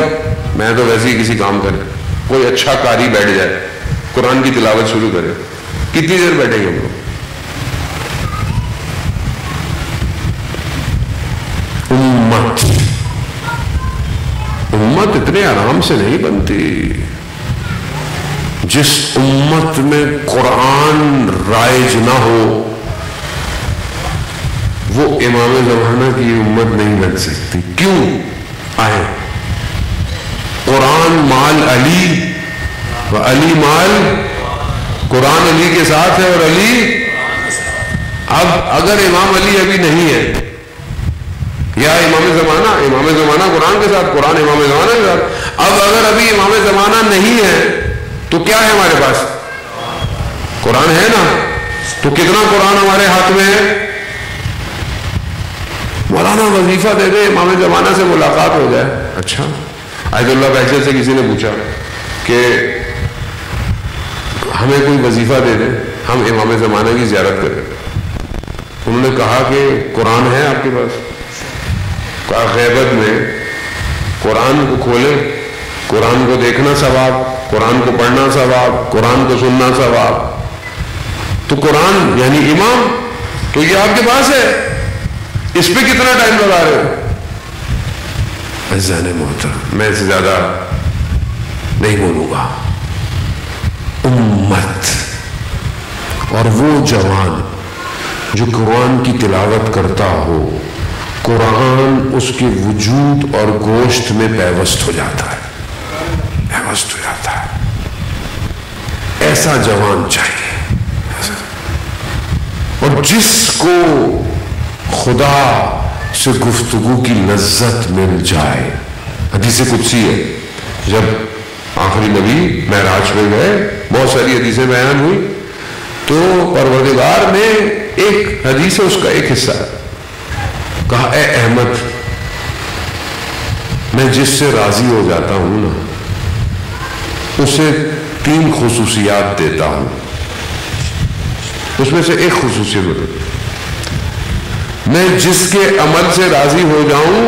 C: میں تو ویسے ہی کسی کام کرے، کوئی اچھا قاری بیٹھ جائے، قرآن کی تلاوت شروع کرے، کتنی دیر بیٹھیں گے ہم لوگ؟ امت اتنے آرام سے نہیں بنتی. جس امت میں قرآن رائج نہ ہو وہ امام زمانہ کی امت نہیں بن سکتی. کیوں؟ آئے قرآن مال علی و علی مال، قرآن علی کے ساتھ ہے اور علی. اب اگر امام علی ابھی نہیں ہے، یا امام زمانہ قرآن کے ساتھ، قرآن امام زمانہ کے ساتھ، اب اگر ابھی امام زمانہ نہیں ہے تو کیا ہے ہمارے پاس؟ قرآن ہے نا. تو کتنا قرآن ہمارے ہاتھ میں ہے؟ مولانا وظیفہ دے دے، امام زمانہ سے ملاقات ہو جائے. اچھا، آیت اللہ بہجت سے کسی نے پوچھا کہ ہمیں کوئی وظیفہ دے دے، ہم امام زمانہ کی زیارت کریں. انہوں نے کہا کہ قرآن ہے آپ کے پاس؟ کہا غیبت میں قرآن کو کھولے، قرآن کو دیکھنا ثواب، قرآن کو پڑھنا ثواب، قرآن کو سننا ثواب. تو قرآن یعنی امام، تو یہ آپ کے پاس ہے، اس پہ کتنا ٹائم لگا رہے ہو؟ عزیزان محترم، میں اس سے زیادہ نہیں بولوں گا. امت اور وہ جوان جو قرآن کی تلاوت کرتا ہو، قرآن اس کے وجود اور گوشت میں پیوست ہو جاتا ہے، پیوست ہو جاتا ہے. ایسا جوان چاہیے، اور جس کو خدا سے گفتگو کی لذت مل جائے. حدیث قدسی ہے، جب آخری نبی معراج پہ گئے، بہت ساری حدیثیں بیان ہوئی، تو پروردگار نے ایک حدیث ہے اس کا ایک حصہ کہا، اے احمد، میں جس سے راضی ہو جاتا ہوں نا، اسے 3 خصوصیات دیتا ہوں. اس میں سے ایک خصوصیت ہوتی، میں جس کے عمل سے راضی ہو جاؤں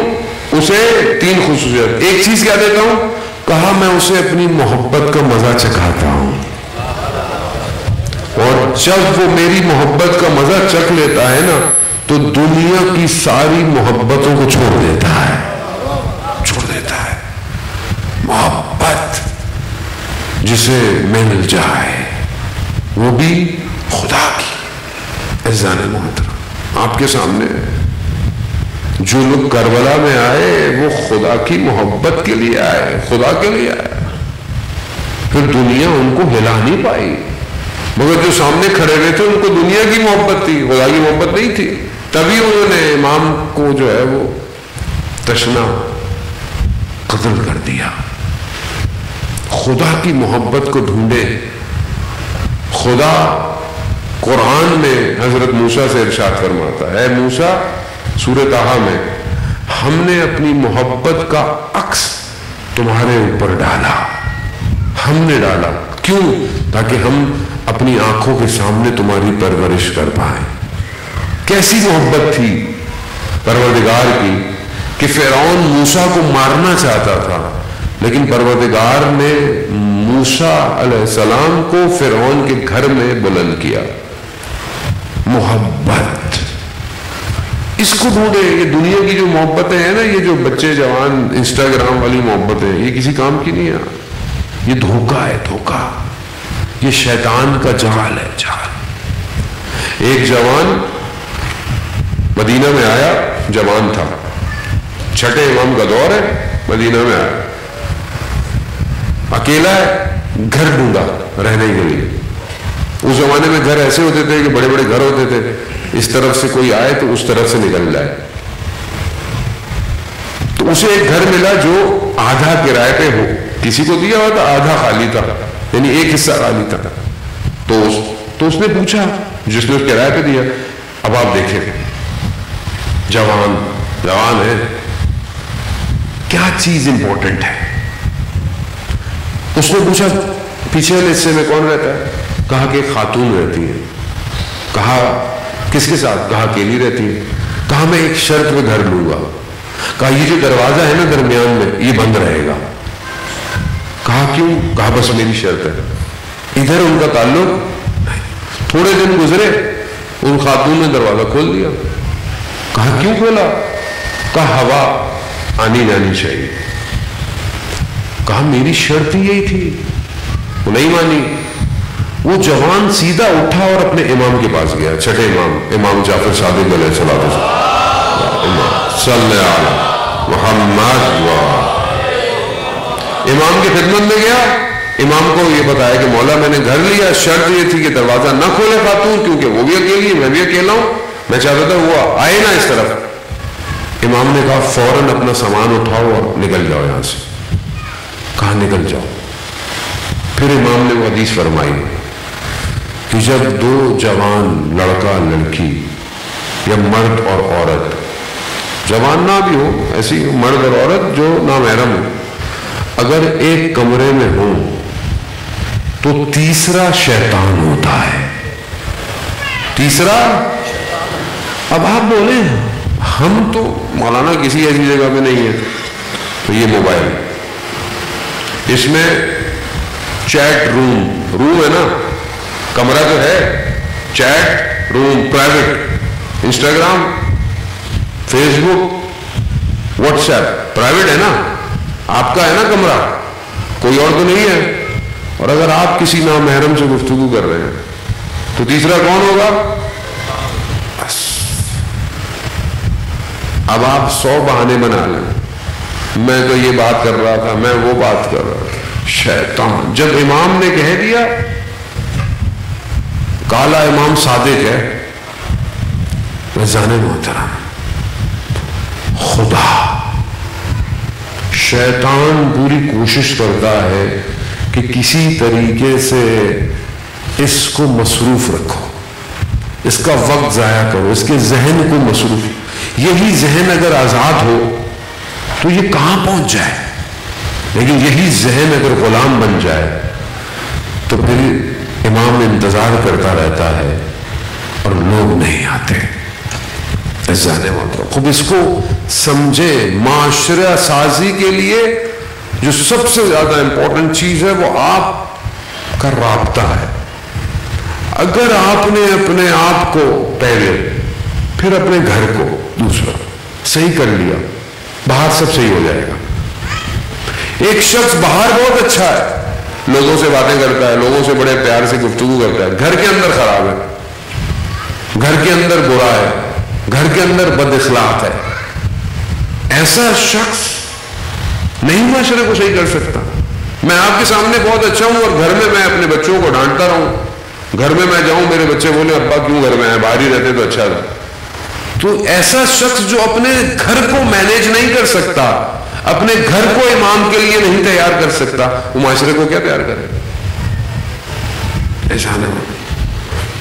C: اسے 3 خصوصیات. ایک چیز کیا دیتا ہوں؟ کہا میں اسے اپنی محبت کا مزہ چکھاتا ہوں، اور جب وہ میری محبت کا مزہ چکھ لیتا ہے نا تو دنیا کی ساری محبتوں کو چھوڑ دیتا ہے. محبت جسے مل جائے وہ بھی خدا کی. عزیزان محترم، آپ کے سامنے جو لوگ کربلا میں آئے وہ خدا کی محبت کے لیے آئے، خدا کے لیے آئے. پھر دنیا ان کو ہلا نہیں پائی، مگر جو سامنے کھڑے ہوئے تھے ان کو دنیا کی محبت تھی، خدا کی محبت نہیں تھی. تبھی انہوں نے امام کو جو ہے وہ تشنا قتل کر دیا. خدا کی محبت کو ڈھونڈے. خدا قرآن میں حضرت موسیٰ سے ارشاد فرماتا ہے، اے موسیٰ، سورہ طٰہٰ میں ہم نے اپنی محبت کا عکس تمہارے اوپر ڈالا، ہم نے ڈالا، کیوں؟ تاکہ ہم اپنی آنکھوں کے سامنے تمہاری پرورش کر پائیں۔ کیسی محبت تھی پروردگار کی کہ فرعون موسیٰ کو مارنا چاہتا تھا، لیکن پروردگار نے موسیٰ علیہ السلام کو فرعون کے گھر میں بلند کیا۔ محبت، اس کو ڈھونڈے۔ یہ دنیا کی جو محبتیں ہیں نا، یہ جو بچے جوان انسٹاگرام والی محبتیں، یہ کسی کام کی نہیں ہے، یہ دھوکہ ہے، دھوکہ، یہ شیطان کا جال ہے، جال۔ ایک جوان مدینہ میں آیا، جوان تھا، چھٹے امام کا دور ہے، مدینہ میں آیا، اکیلا ہے، گھر ڈھونڈا رہنے کے لیے۔ اس زمانے میں گھر ایسے ہوتے تھے کہ بڑے بڑے گھر ہوتے تھے، اس طرف سے کوئی آئے تو اس طرف سے نکل جائے۔ تو اسے ایک گھر ملا جو آدھا کرائے پہ ہو، کسی کو دیا ہوا تھا، آدھا خالی تھا، یعنی ایک حصہ خالی تھا۔ تو اس نے پوچھا جس نے اس کرائے پہ دیا، اب آپ دیکھیں جوان ہے، کیا چیز امپورٹنٹ ہے؟ اس نے پوچھا پیچھے والے حصے میں کون رہتا ہے؟ کہا کہ ایک خاتون رہتی ہے۔ کہا کس کے ساتھ؟ کہا اکیلی رہتی ہے۔ کہا میں ایک شرط پہ گھر لوں گا۔ کہا یہ جو دروازہ ہے نا درمیان میں، یہ بند رہے گا۔ کہا کیوں؟ کہا بس میری شرط ہے۔ ادھر ان کا تعلق۔ تھوڑے دن گزرے، ان خاتون نے دروازہ کھول دیا۔ کہا کیوں کھولا؟ کہا ہوا آنی جانی چاہیے۔ کہا میری شرط ہی یہی تھی۔ وہ نہیں مانی۔ وہ جوان سیدھا اٹھا اور اپنے امام کے پاس گیا، چھٹے امام جعفر صادق علیہ السلام، صلی علی محمد و امام کی خدمت میں گیا۔ امام کو یہ بتایا کہ مولا میں نے گھر لیا، شرط یہ تھی کہ دروازہ نہ کھولے خاتون، کیونکہ وہ بھی اکیلی ہے، میں بھی اکیلا ہوں، میں چاہتا تھا وہ آئے نہ اس طرف۔ امام نے کہا فوراً اپنا سامان اٹھاؤ اور نکل جاؤ یہاں سے۔ کہا نکل جاؤ۔ پھر امام نے وہ حدیث فرمائی کہ جب دو جوان لڑکا لڑکی یا مرد اور عورت، جوان نہ بھی ہو، ایسی مرد اور عورت جو نامحرم ہو، اگر ایک کمرے میں ہوں تو تیسرا شیطان ہوتا ہے۔ تیسرا، اب آپ بولیں ہم تو مولانا کسی ایسی جگہ پہ نہیں ہے، تو یہ موبائل، اس میں چیٹ روم ہے نا، کمرہ تو ہے، chat room private, Instagram, Facebook, WhatsApp private ہے نا، آپ کا ہے نا کمرہ، کوئی اور تو نہیں ہے۔ اور اگر آپ کسی نامحرم سے گفتگو کر رہے ہیں تو تیسرا کون ہوگا؟ بس اب آپ 100 بہانے بنا لیں، میں تو یہ بات کر رہا تھا، میں وہ بات کر رہا تھا۔ شیطان جب امام نے کہہ دیا، کالا امام صادق ہے، رضان محترم، خدا شیطان پوری کوشش کرتا ہے کہ کسی طریقے سے اس کو مصروف رکھو، اس کا وقت ضائع کرو، اس کے ذہن کو مصروف۔ یہی ذہن اگر آزاد ہو تو یہ کہاں پہنچ جائے، لیکن یہی ذہن اگر غلام بن جائے تو پھر امام انتظار کرتا رہتا ہے اور لوگ نہیں آتے۔ خوب اس کو سمجھے، معاشرہ سازی کے لیے جو سب سے زیادہ امپورٹنٹ چیز ہے وہ آپ کا رابطہ ہے۔ اگر آپ نے اپنے آپ کو پہلے، پھر اپنے گھر کو دوسرا صحیح کر لیا، باہر سب صحیح ہو جائے گا۔ ایک شخص باہر بہت اچھا ہے، لوگوں سے باتیں کرتا ہے، لوگوں سے بڑے پیار سے گفتگو کرتا ہے، گھر کے اندر خراب ہے، گھر کے اندر برا ہے، گھر کے اندر بد اخلاق ہے، ایسا شخص نہیں معاشرے کو صحیح کر سکتا۔ میں آپ کے سامنے بہت اچھا ہوں اور گھر میں میں اپنے بچوں کو ڈانٹتا رہوں، گھر میں میں جاؤں میرے بچے بولے ابا کیوں گھر میں آئے، باہر ہی رہتے تو اچھا تھا۔ تو ایسا شخص جو اپنے گھر کو مینیج نہیں کر سکتا، اپنے گھر کو امام کے لیے نہیں تیار کر سکتا، وہ معاشرے کو کیا تیار کرے؟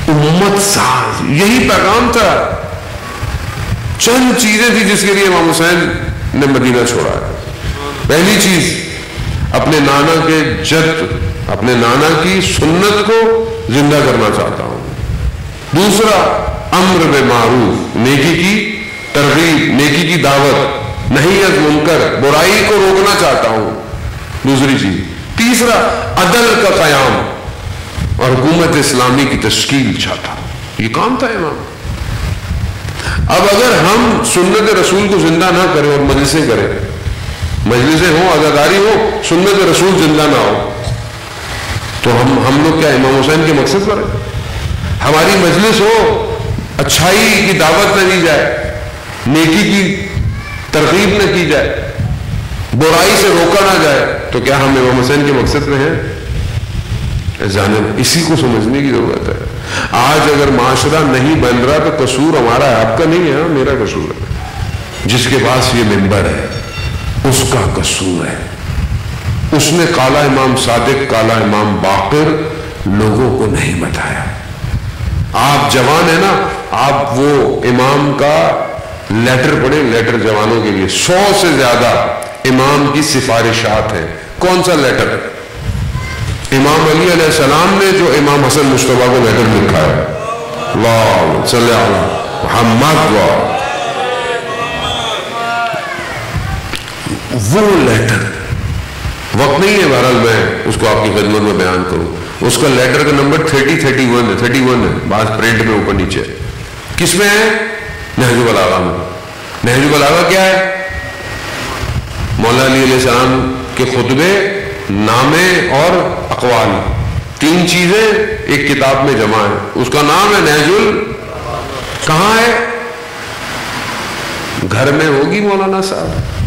C: امت ساز، یہی پیغام تھا. چند چیزیں تھی جس کے لیے امام حسین نے مدینہ چھوڑا ہے. پہلی چیز اپنے نانا کے جد، اپنے نانا کی سنت کو زندہ کرنا چاہتا ہوں. دوسرا امر بالمعروف، نیکی کی ترغیب، نیکی کی دعوت، نہی از منکر، برائی کو روکنا چاہتا ہوں. دوسری چیز. تیسرا عدل کا قیام اور حکومت اسلامی کی تشکیل چاہتا ہوں. یہ کام تھا امام. اب اگر ہم سنت رسول کو زندہ نہ کریں اور مجلسیں کریں، مجلسیں ہوں، عزاداری ہو، سنت رسول زندہ نہ ہو، تو ہم لوگ کیا امام حسین کے مقصد پر ہیں؟ ہماری مجلس ہو، اچھائی کی دعوت نہ دی جائے، نیکی کی ترغیب نہ کی جائے، برائی سے روکا نہ جائے، تو کیا ہم امام حسین کے مقصد میں ہیں؟ اسی کو سمجھنے کی ضرورت ہے. آج اگر معاشرہ نہیں بن رہا تو قصور ہمارا ہے، آپ کا نہیں ہے، میرا قصور ہے. جس کے پاس یہ منبر ہے اس کا قصور ہے. اس نے کالا امام صادق، کالا امام باقر لوگوں کو نہیں بتایا. آپ جوان ہیں نا، آپ وہ امام کا لیٹر پڑھیں، لیٹر جوانوں کے لیے 100 سے زیادہ امام کی سفارشات ہیں. کون سا لیٹر؟ امام علی علیہ السلام نے جو امام حسن مصطفیٰ کو لیٹر لکھا ہے، اللہم صلی علی محمد، وہ لیٹر وقت نہیں ہے بہرحال میں اس کو آپ کی خدمت میں بیان کروں. اس کا لیٹر کا نمبر 31 ہے، بعض پرنٹ میں اوپر نیچے. کس میں ہے؟ نہج البلاغہ میں. نہج البلاغہ کیا ہے؟ مولا علی علیہ السلام کے خطبے، نامے اور اقوال، 3 چیزیں ایک کتاب میں جمع ہیں. اس کا نام ہے نہج کہاں ہے؟ گھر میں ہوگی مولانا صاحب.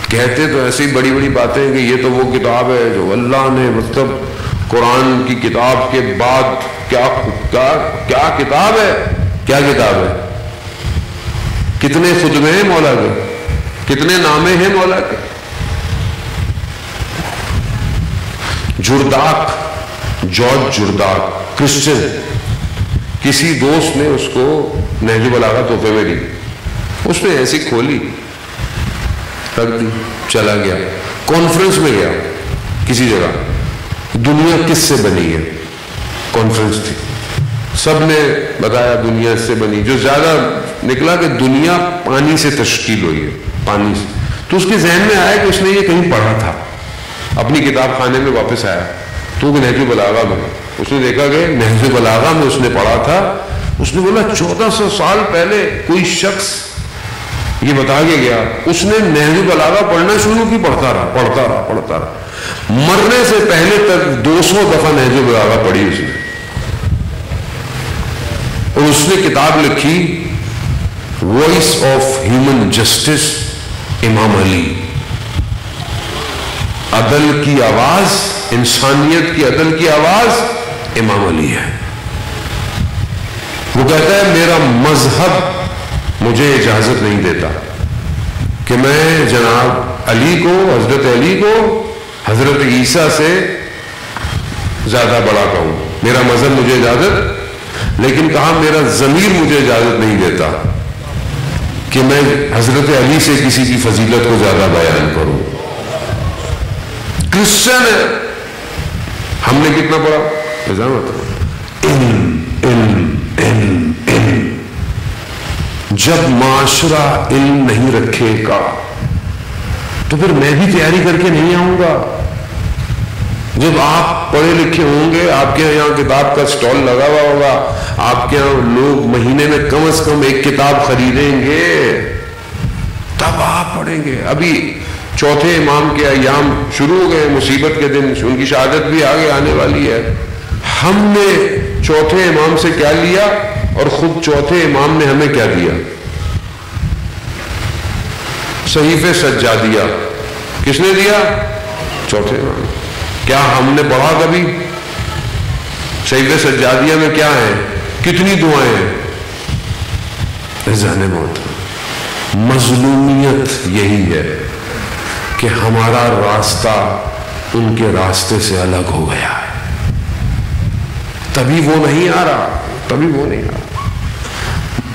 C: کہتے تو ایسی بڑی بڑی باتیں کہ یہ تو وہ کتاب ہے جو اللہ نے، مطلب قرآن کی کتاب کے بعد کیا کتاب ہے؟ کیا کتاب ہے؟ کتنے خطبے ہیں مولا کے، کتنے نامے ہیں مولا کے. جارج جرداک کرسچن، کسی دوست نے اس کو نہج البلاغہ تحفے میں دی. اس نے ایسی کھولی، رکھ دی، چلا گیا. کانفرنس میں گیا کسی جگہ، دنیا کس سے بنی ہے؟ کانفرنس تھی، سب نے بتایا دنیا اس سے بنی. جو زیادہ نکلا کہ دنیا پانی سے تشکیل ہوئی ہے، پانی سے. تو اس کے ذہن میں آیا کہ اس نے یہ کہیں پڑھا تھا. اپنی کتاب خانے میں واپس آیا تو نہج البلاغہ میں اس نے دیکھا کہ نہج البلاغہ میں اس نے پڑھا تھا. اس نے بولا 1400 سال پہلے کوئی شخص یہ بتا کے گیا. اس نے نہج البلاغہ پڑھنا شروع کی، پڑھتا رہا. مرنے سے پہلے تک 200 دفعہ نہج البلاغہ پڑھی اس نے. اور اس نے کتاب لکھی وائس آف ہیومن جسٹس، امام علی. عدل کی آواز، انسانیت کی عدل کی آواز امام علی ہے. وہ کہتا ہے میرا مذہب مجھے اجازت نہیں دیتا کہ میں جناب علی کو، حضرت علی کو حضرت عیسیٰ سے زیادہ بڑا کہوں. میرا مذہب مجھے اجازت، لیکن کہا میرا ضمیر مجھے اجازت نہیں دیتا کہ میں حضرت علی سے کسی کی فضیلت کو زیادہ بیان کروں. کرسچن ہے. ہم نے کتنا پڑھا؟ علم علم علم علم. جب معاشرہ علم نہیں رکھے گا تو پھر میں بھی تیاری کر کے نہیں آؤں گا. جب آپ پڑھے لکھے ہوں گے، آپ کے یہاں کتاب کا سٹال لگا ہوا ہوگا، آپ کے یہاں لوگ مہینے میں کم از کم ایک کتاب خریدیں گے، تب آپ پڑھیں گے. ابھی چوتھے امام کے ایام شروع ہو گئے، مصیبت کے دن، ان کی شہادت بھی آگے آنے والی ہے. ہم نے چوتھے امام سے کیا لیا اور خود چوتھے امام نے ہمیں کیا دیا؟ صحیفے سجادیہ. کس نے دیا؟ چوتھے امام. کیا ہم نے پڑھا کبھی؟ صحیفے سجادیہ میں کیا ہے؟ کتنی دعائیں ہیں؟ ذہن موت. مظلومیت یہی ہے کہ ہمارا راستہ ان کے راستے سے الگ ہو گیا ہے. تبھی وہ نہیں آ رہا، تبھی وہ نہیں آ رہا۔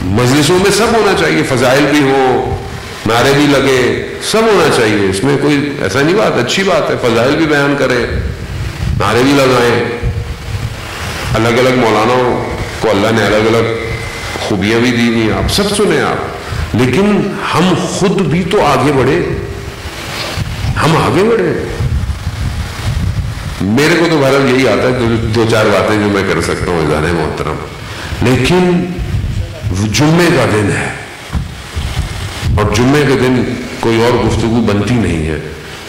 C: مجلسوں میں سب ہونا چاہیے، فضائل بھی ہو، نعرے بھی لگے، سب ہونا چاہیے، اس میں کوئی ایسا نہیں بات، اچھی بات ہے، فضائل بھی بیان کریں، نعرے بھی لگائیں۔ الگ الگ مولانوں کو اللہ نے الگ الگ خوبیاں بھی دی ہوئی، آپ سب سنیں آپ، لیکن ہم خود بھی تو آگے بڑھے، ہم آگے بڑھے۔ میرے کو تو بہرحال یہی آتا ہے، دو چار باتیں جو میں کر سکتا ہوں اذان محترم، لیکن جمعے کا دن ہے اور جمعے کے دن کوئی اور گفتگو بنتی نہیں ہے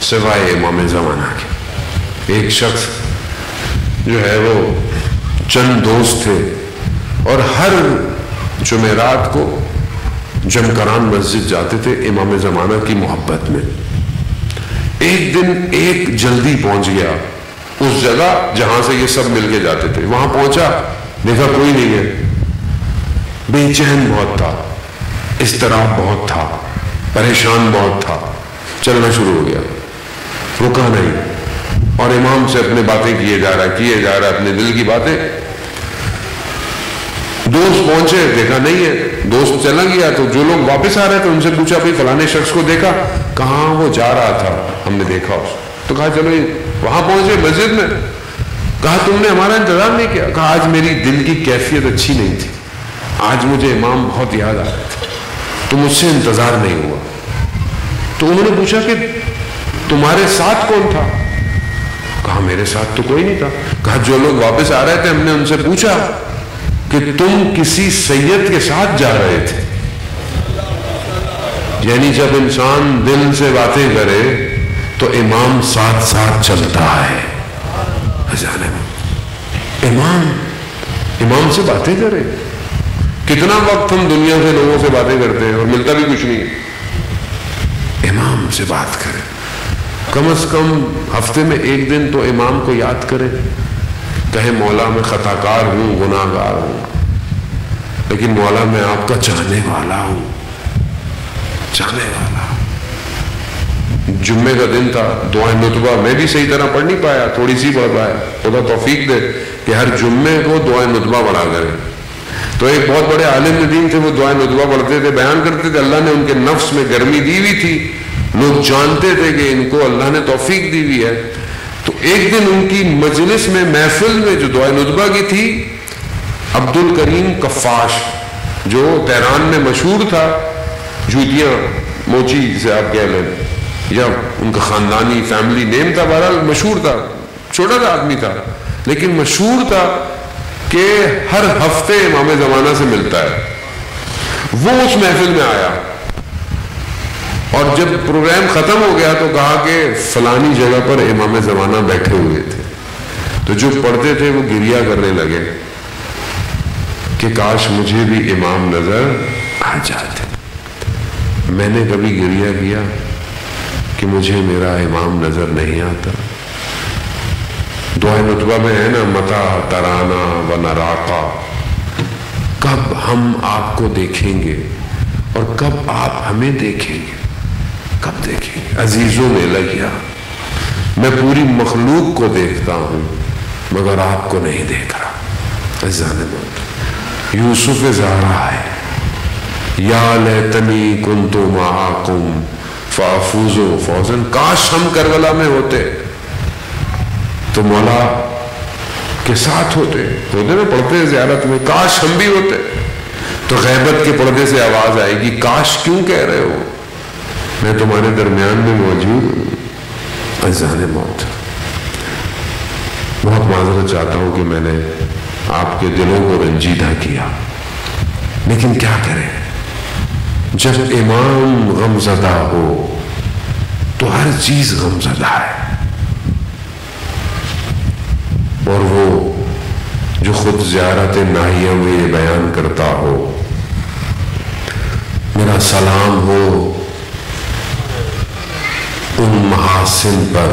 C: سوائے امام زمانہ کے۔ ایک شخص جو ہے وہ چند دوست تھے اور ہر جمعرات کو جمکران مسجد جاتے تھے امام زمانہ کی محبت میں۔ ایک دن ایک جلدی پہنچ گیا اس جگہ جہاں سے یہ سب مل کے جاتے تھے، وہاں پہنچا، دیکھا کوئی نہیں ہے، بے چین بہت تھا، اضطراب بہت تھا، پریشان بہت تھا، چلنا شروع ہو گیا، رکا نہیں اور امام سے اپنے باتیں کیے جا رہا اپنے دل کی باتیں۔ دوست پہنچے، دیکھا نہیں ہے، دوست چلا گیا، تو جو لوگ واپس آ رہے تھے ان سے پوچھا بھائی فلانے شخص کو دیکھا؟ کہاں وہ جا رہا تھا، ہم نے دیکھا اس تو کہا چلو وہاں پہنچے مسجد میں، کہا تم نے ہمارا انتظار نہیں کیا؟ کہا آج میری دل کی کیفیت اچھی نہیں تھی، آج مجھے امام بہت یاد آ رہے تھے تو مجھ سے انتظار نہیں ہوا۔ تو انہوں نے پوچھا کہ تمہارے ساتھ کون تھا؟ کہا میرے ساتھ تو کوئی نہیں تھا۔ کہا جو لوگ واپس آ رہے تھے ہم نے ان سے پوچھا کہ تم کسی سید کے ساتھ جا رہے تھے۔ یعنی جب انسان دل سے باتیں کرے تو امام ساتھ ساتھ چلتا ہے۔ امام سے باتیں کرے۔ کتنا وقت ہم دنیا سے لوگوں سے باتیں کرتے ہیں اور ملتا بھی کچھ نہیں۔ امام سے بات کرے، کم از کم ہفتے میں ایک دن تو امام کو یاد کرے، کہے مولا میں خطا کار ہوں، گناہ گار ہوں، لیکن مولا میں آپ کا چاہنے والا ہوں، چاہنے والا۔ جمعے کا دن تھا، دعائیں نطبہ میں بھی صحیح طرح پڑھ نہیں پایا، تھوڑی سی پڑھ پایا، خدا توفیق دے کہ ہر جمعے کو دعائیں نطبہ پڑھا کریں۔ تو ایک بہت بڑے عالم دین تھے، وہ دعائیں نطبہ پڑھتے تھے، بیان کرتے تھے، اللہ نے ان کے نفس میں گرمی دی ہوئی تھی، لوگ جانتے تھے کہ ان کو اللہ نے توفیق دی ہوئی ہے۔ تو ایک دن ان کی مجلس میں، محفل میں جو دعائیں نطبہ کی تھی، عبد الکریم کفاش جو تہران میں مشہور تھا، جوتیاں موچی جسے آپ کہہ لیں، یا ان کا خاندانی فیملی نیم تھا، بہرحال مشہور تھا، چھوٹا سا آدمی تھا لیکن مشہور تھا کہ ہر ہفتے امام زمانہ سے ملتا ہے۔ وہ اس محفل میں آیا اور جب پروگرام ختم ہو گیا تو کہا کہ فلانی جگہ پر امام زمانہ بیٹھے ہوئے تھے۔ تو جو پڑھتے تھے وہ گریہ کرنے لگے کہ کاش مجھے بھی امام نظر آ جاتے۔ میں نے کبھی گریہ کیا کہ مجھے میرا امام نظر نہیں آتا؟ دعائیں نطبہ میں ہے نا، متا ترانا و نراقا، کب ہم آپ کو دیکھیں گے اور کب آپ ہمیں دیکھیں گے، کب دیکھیں گے؟ عزیزوں میں لگیا، میں پوری مخلوق کو دیکھتا ہوں مگر آپ کو نہیں دیکھ رہا۔ عزیزان موت، یوسف زہرا ہے، یا لیتنی کنت معاکم فافوز فوزا، کاش ہم کربلا میں ہوتے تو مولا کے ساتھ ہوتے نا، پڑھتے ہیں زیارت میں، کاش ہم بھی ہوتے۔ تو غیبت کے پردے سے آواز آئے گی، کاش کیوں کہہ رہے ہو، میں تمہارے درمیان میں موجود ہوں۔ عزیزان موت، بہت معذرت چاہتا ہوں کہ میں نے آپ کے دلوں کو رنجیدہ کیا، لیکن کیا کریں، جب امام غمزدہ ہو تو ہر چیز غمزدہ ہے۔ اور وہ جو خود زیارت ناہیہ میں یہ بیان کرتا ہو، میرا سلام ہو ان محاسن پر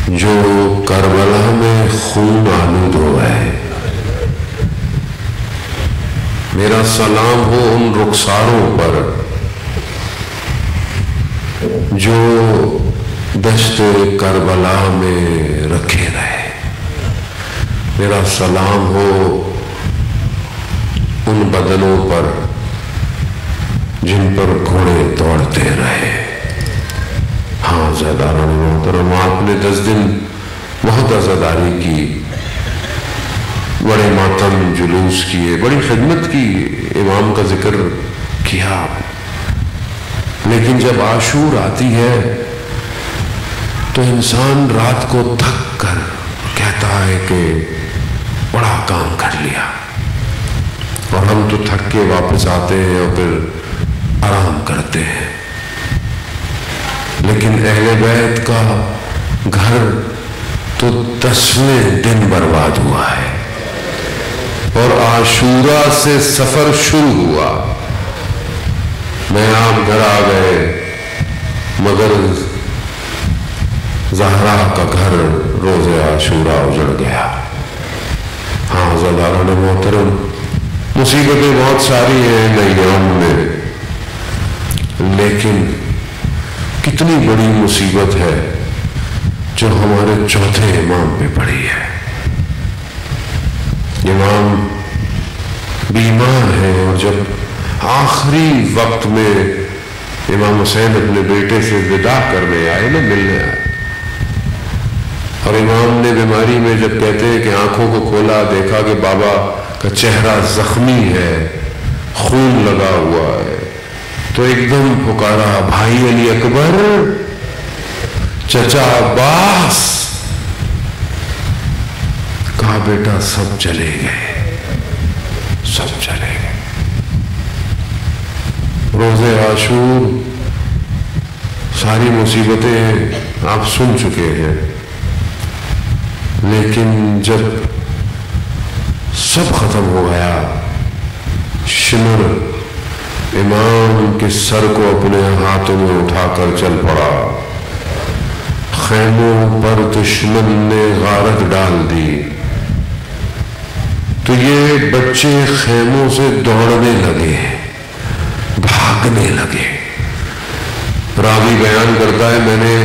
C: جو کربلا میں خون آلود ہوئے، میرا سلام ہو ان رخساروں پر جو دشت کربلا میں رکھے رہے، میرا سلام ہو ان بدنوں پر جن پر گھوڑے دوڑتے رہے۔ ہاں عزیزان محترم، آپ نے 10 دن بہت عزاداری کی، بڑے ماتم جلوس کیے، بڑی خدمت کی، امام کا ذکر کیا، لیکن جب عاشور آتی ہے تو انسان رات کو تھک کر کہتا ہے کہ بڑا کام کر لیا، اور ہم تو تھک کے واپس آتے ہیں اور پھر آرام کرتے ہیں، لیکن اہل بیت کا گھر تو 10ویں دن برباد ہوا ہے، اور عاشورہ سے سفر شروع ہوا۔ میں آپ گھر آ گئے مگر زہرا کا گھر روز عاشورہ اجڑ گیا۔ ہاں عزیزان محترم، مصیبتیں بہت ساری ہیں ایام میں، لیکن کتنی بڑی مصیبت ہے جو ہمارے چوتھے امام پہ پڑی ہے۔ امام بیمار ہے، اور جب آخری وقت میں امام حسین اپنے بیٹے سے وداع کرنے آئے نا، ملنے آئے، اور امام نے بیماری میں جب کہتے ہیں کہ آنکھوں کو کھولا، دیکھا کہ بابا کا چہرہ زخمی ہے، خون لگا ہوا ہے، تو ایک دم پکارا، بھائی علی اکبر، چچا عباس۔ کہا بیٹا سب چلے گئے، سب چلے گئے۔ روز عاشور ساری مصیبتیں آپ سن چکے ہیں، لیکن جب سب ختم ہو گیا، شمر امام کے سر کو اپنے ہاتھوں میں اٹھا کر چل پڑا۔ خیموں پر دشمن نے غارت ڈال دی تو یہ بچے خیموں سے دوڑنے لگے، بھاگنے لگے۔ راوی بیان کرتا ہے، میں نے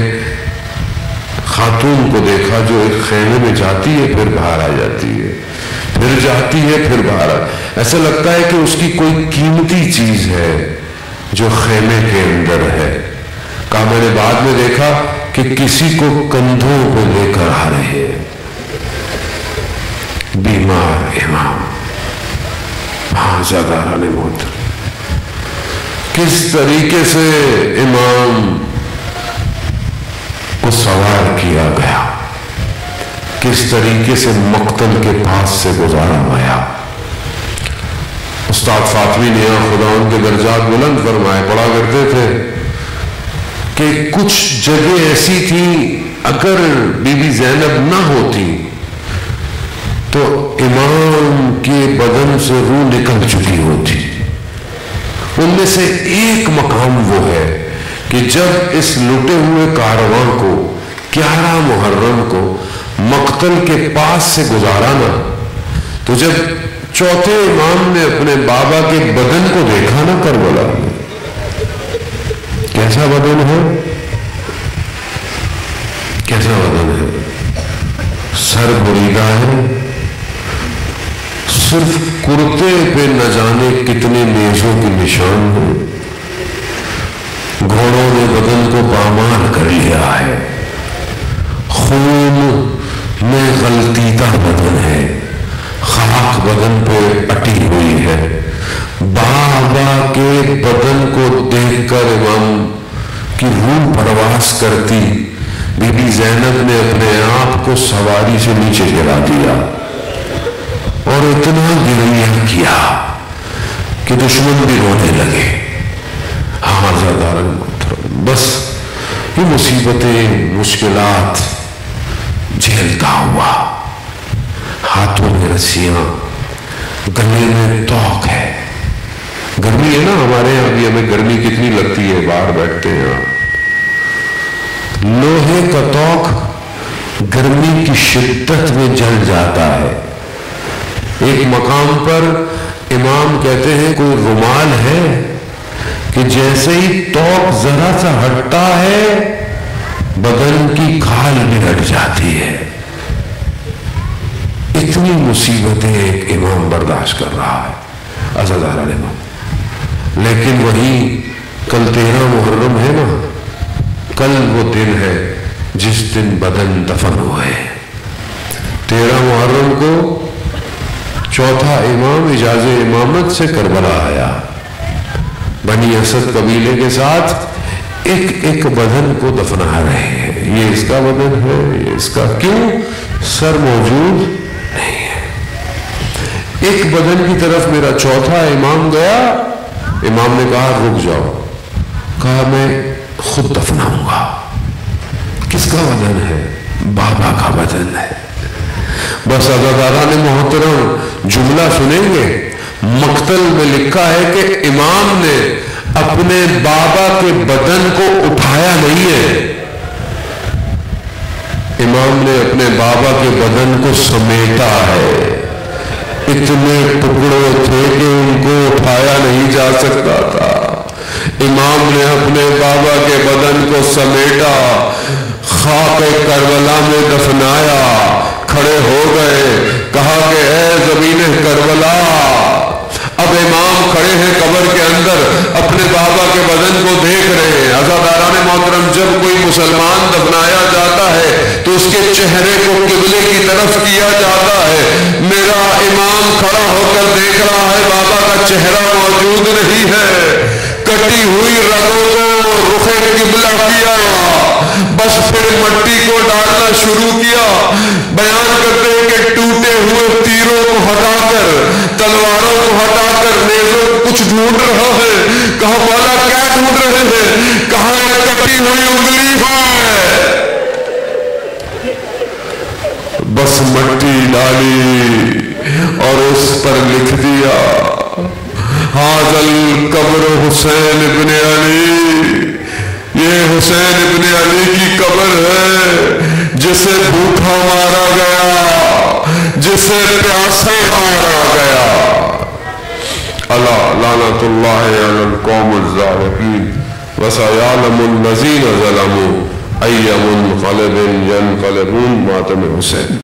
C: خاتون کو دیکھا جو ایک خیمے میں جاتی ہے پھر باہر آ جاتی ہے، پھر جاتی ہے پھر باہر ایسا لگتا ہے کہ اس کی کوئی قیمتی چیز ہے جو خیمے کے اندر ہے۔ کہا میں نے بعد میں دیکھا کہ کسی کو کندھوں پہ لے کر آ رہے ہیں۔ بیمار امام، ہاں زیادہ نے موت۔ کس طریقے سے امام کو سوار کیا گیا، کس طریقے سے مقتل کے پاس سے گزارا گیا۔ استاد فاطمی نے خدا ان کے درجات بلند فرمائے، پڑھا کرتے تھے کہ کچھ جگہ ایسی تھی اگر بی بی زینب نہ ہوتی تو امام کے بدن سے روح نکل چکی ہوتی۔ ان میں سے ایک مقام وہ ہے کہ جب اس لٹے ہوئے کارواں کو 11 محرم کو مقتل کے پاس سے گزارا نا، تو جب چوتھے امام نے اپنے بابا کے بدن کو دیکھا نا کربلا میں، کیسا بدن ہے، کیسا بدن ہے، سر بریدہ ہے، صرف کرتے پہ نہ جانے کتنے نیزوں کے نشان ہیں، گھوڑوں نے بدن کو پامال کر لیا ہے، خون میں غلطیتا بدن ہے، خاک بدن پہ اٹی ہوئی ہے۔ بابا کے بدن کو دیکھ کر امام کی روح پرواز کرتی، بی بی زینب نے اپنے آپ کو سواری سے نیچے گرا دیا اور اتنا گریہ کیا کہ دشمن بھی رونے لگے۔ ہاں زادارن محترم، بس یہ مصیبتیں مشکلات جھیلتا ہوا، ہاتھوں میں رسیاں، گلے میں توق ہے۔ گرمی ہے نا ہمارے یہاں بھی، ہمیں گرمی کتنی لگتی ہے، باہر بیٹھتے ہیں، لوہے کا توق گرمی کی شدت میں جل جاتا ہے۔ ایک مقام پر امام کہتے ہیں کوئی رومال ہے کہ جیسے ہی توق ذرا سا ہٹتا ہے بدن کی کھال بھی ہٹ جاتی ہے، اتنی مصیبتیں ایک امام برداشت کر رہا ہے، عزاداران امام، لیکن وہی کل 13 محرم ہے نا، کل وہ دن ہے جس دن بدن دفن ہوئے۔ 13 محرم کو چوتھا امام اجازت امامت سے کربلا آیا، بنی اسد قبیلے کے ساتھ ایک ایک بدن کو دفنا رہے ہیں، یہ اس کا بدن ہے، یہ اس کا، کیوں؟ سر موجود نہیں ہے۔ ایک بدن کی طرف میرا چوتھا امام گیا، امام نے کہا رک جاؤ، کہا میں خود دفناؤں گا۔ کس کا بدن ہے؟ بابا کا بدن ہے۔ بس عزاداران محترم جملہ سنیں گے، مقتل میں لکھا ہے کہ امام نے اپنے بابا کے بدن کو اٹھایا نہیں ہے، امام نے اپنے بابا کے بدن کو سمیٹا ہے۔ اتنے ٹکڑے تھے کہ ان کو اٹھایا نہیں جا سکتا تھا، امام نے اپنے بابا کے بدن کو سمیٹا، خاک کربلا میں دفنایا، کھڑے ہو گئے، کہا کہ اے زمین کربلا، اب امام کھڑے ہیں قبر کے اندر، اپنے بابا کے بدن کو دیکھ رہے ہیں۔ عزاداران محترم، جب کوئی مسلمان دفنایا جاتا ہے تو اس کے چہرے کو قبلے کی طرف کیا جاتا ہے۔ میرا امام کھڑا ہو کر دیکھ رہا ہے، بابا کا چہرہ موجود نہیں ہے، کٹی ہوئی رگوں کو رخ قبلہ کیا، بس پھر مٹی کو ڈالنا شروع کیا۔ بیان کرتے ہیں کہ ٹوٹے ہوئے تیروں کو ہٹا کر، تلواروں کو ہٹا کر، نیزوں کو کچھ ڈھونڈ رہا ہے۔ کہا مولا کیا ڈھونڈ رہے ہیں؟ کہا کٹی ہوئی انگلی ہے، بس مٹی ڈالی اور اس پر لکھ دیا حاضل قبر حسین ابن علی، یہ حسین ابن علی کی قبر ہے، جسے بھوکا مارا گیا، جسے پیاسا مارا گیا۔ الا لعنت اللہ علی القوم الظالمین وسیعلم الذین ظلموا ای منقلب ینقلبون۔ ماتم حسین۔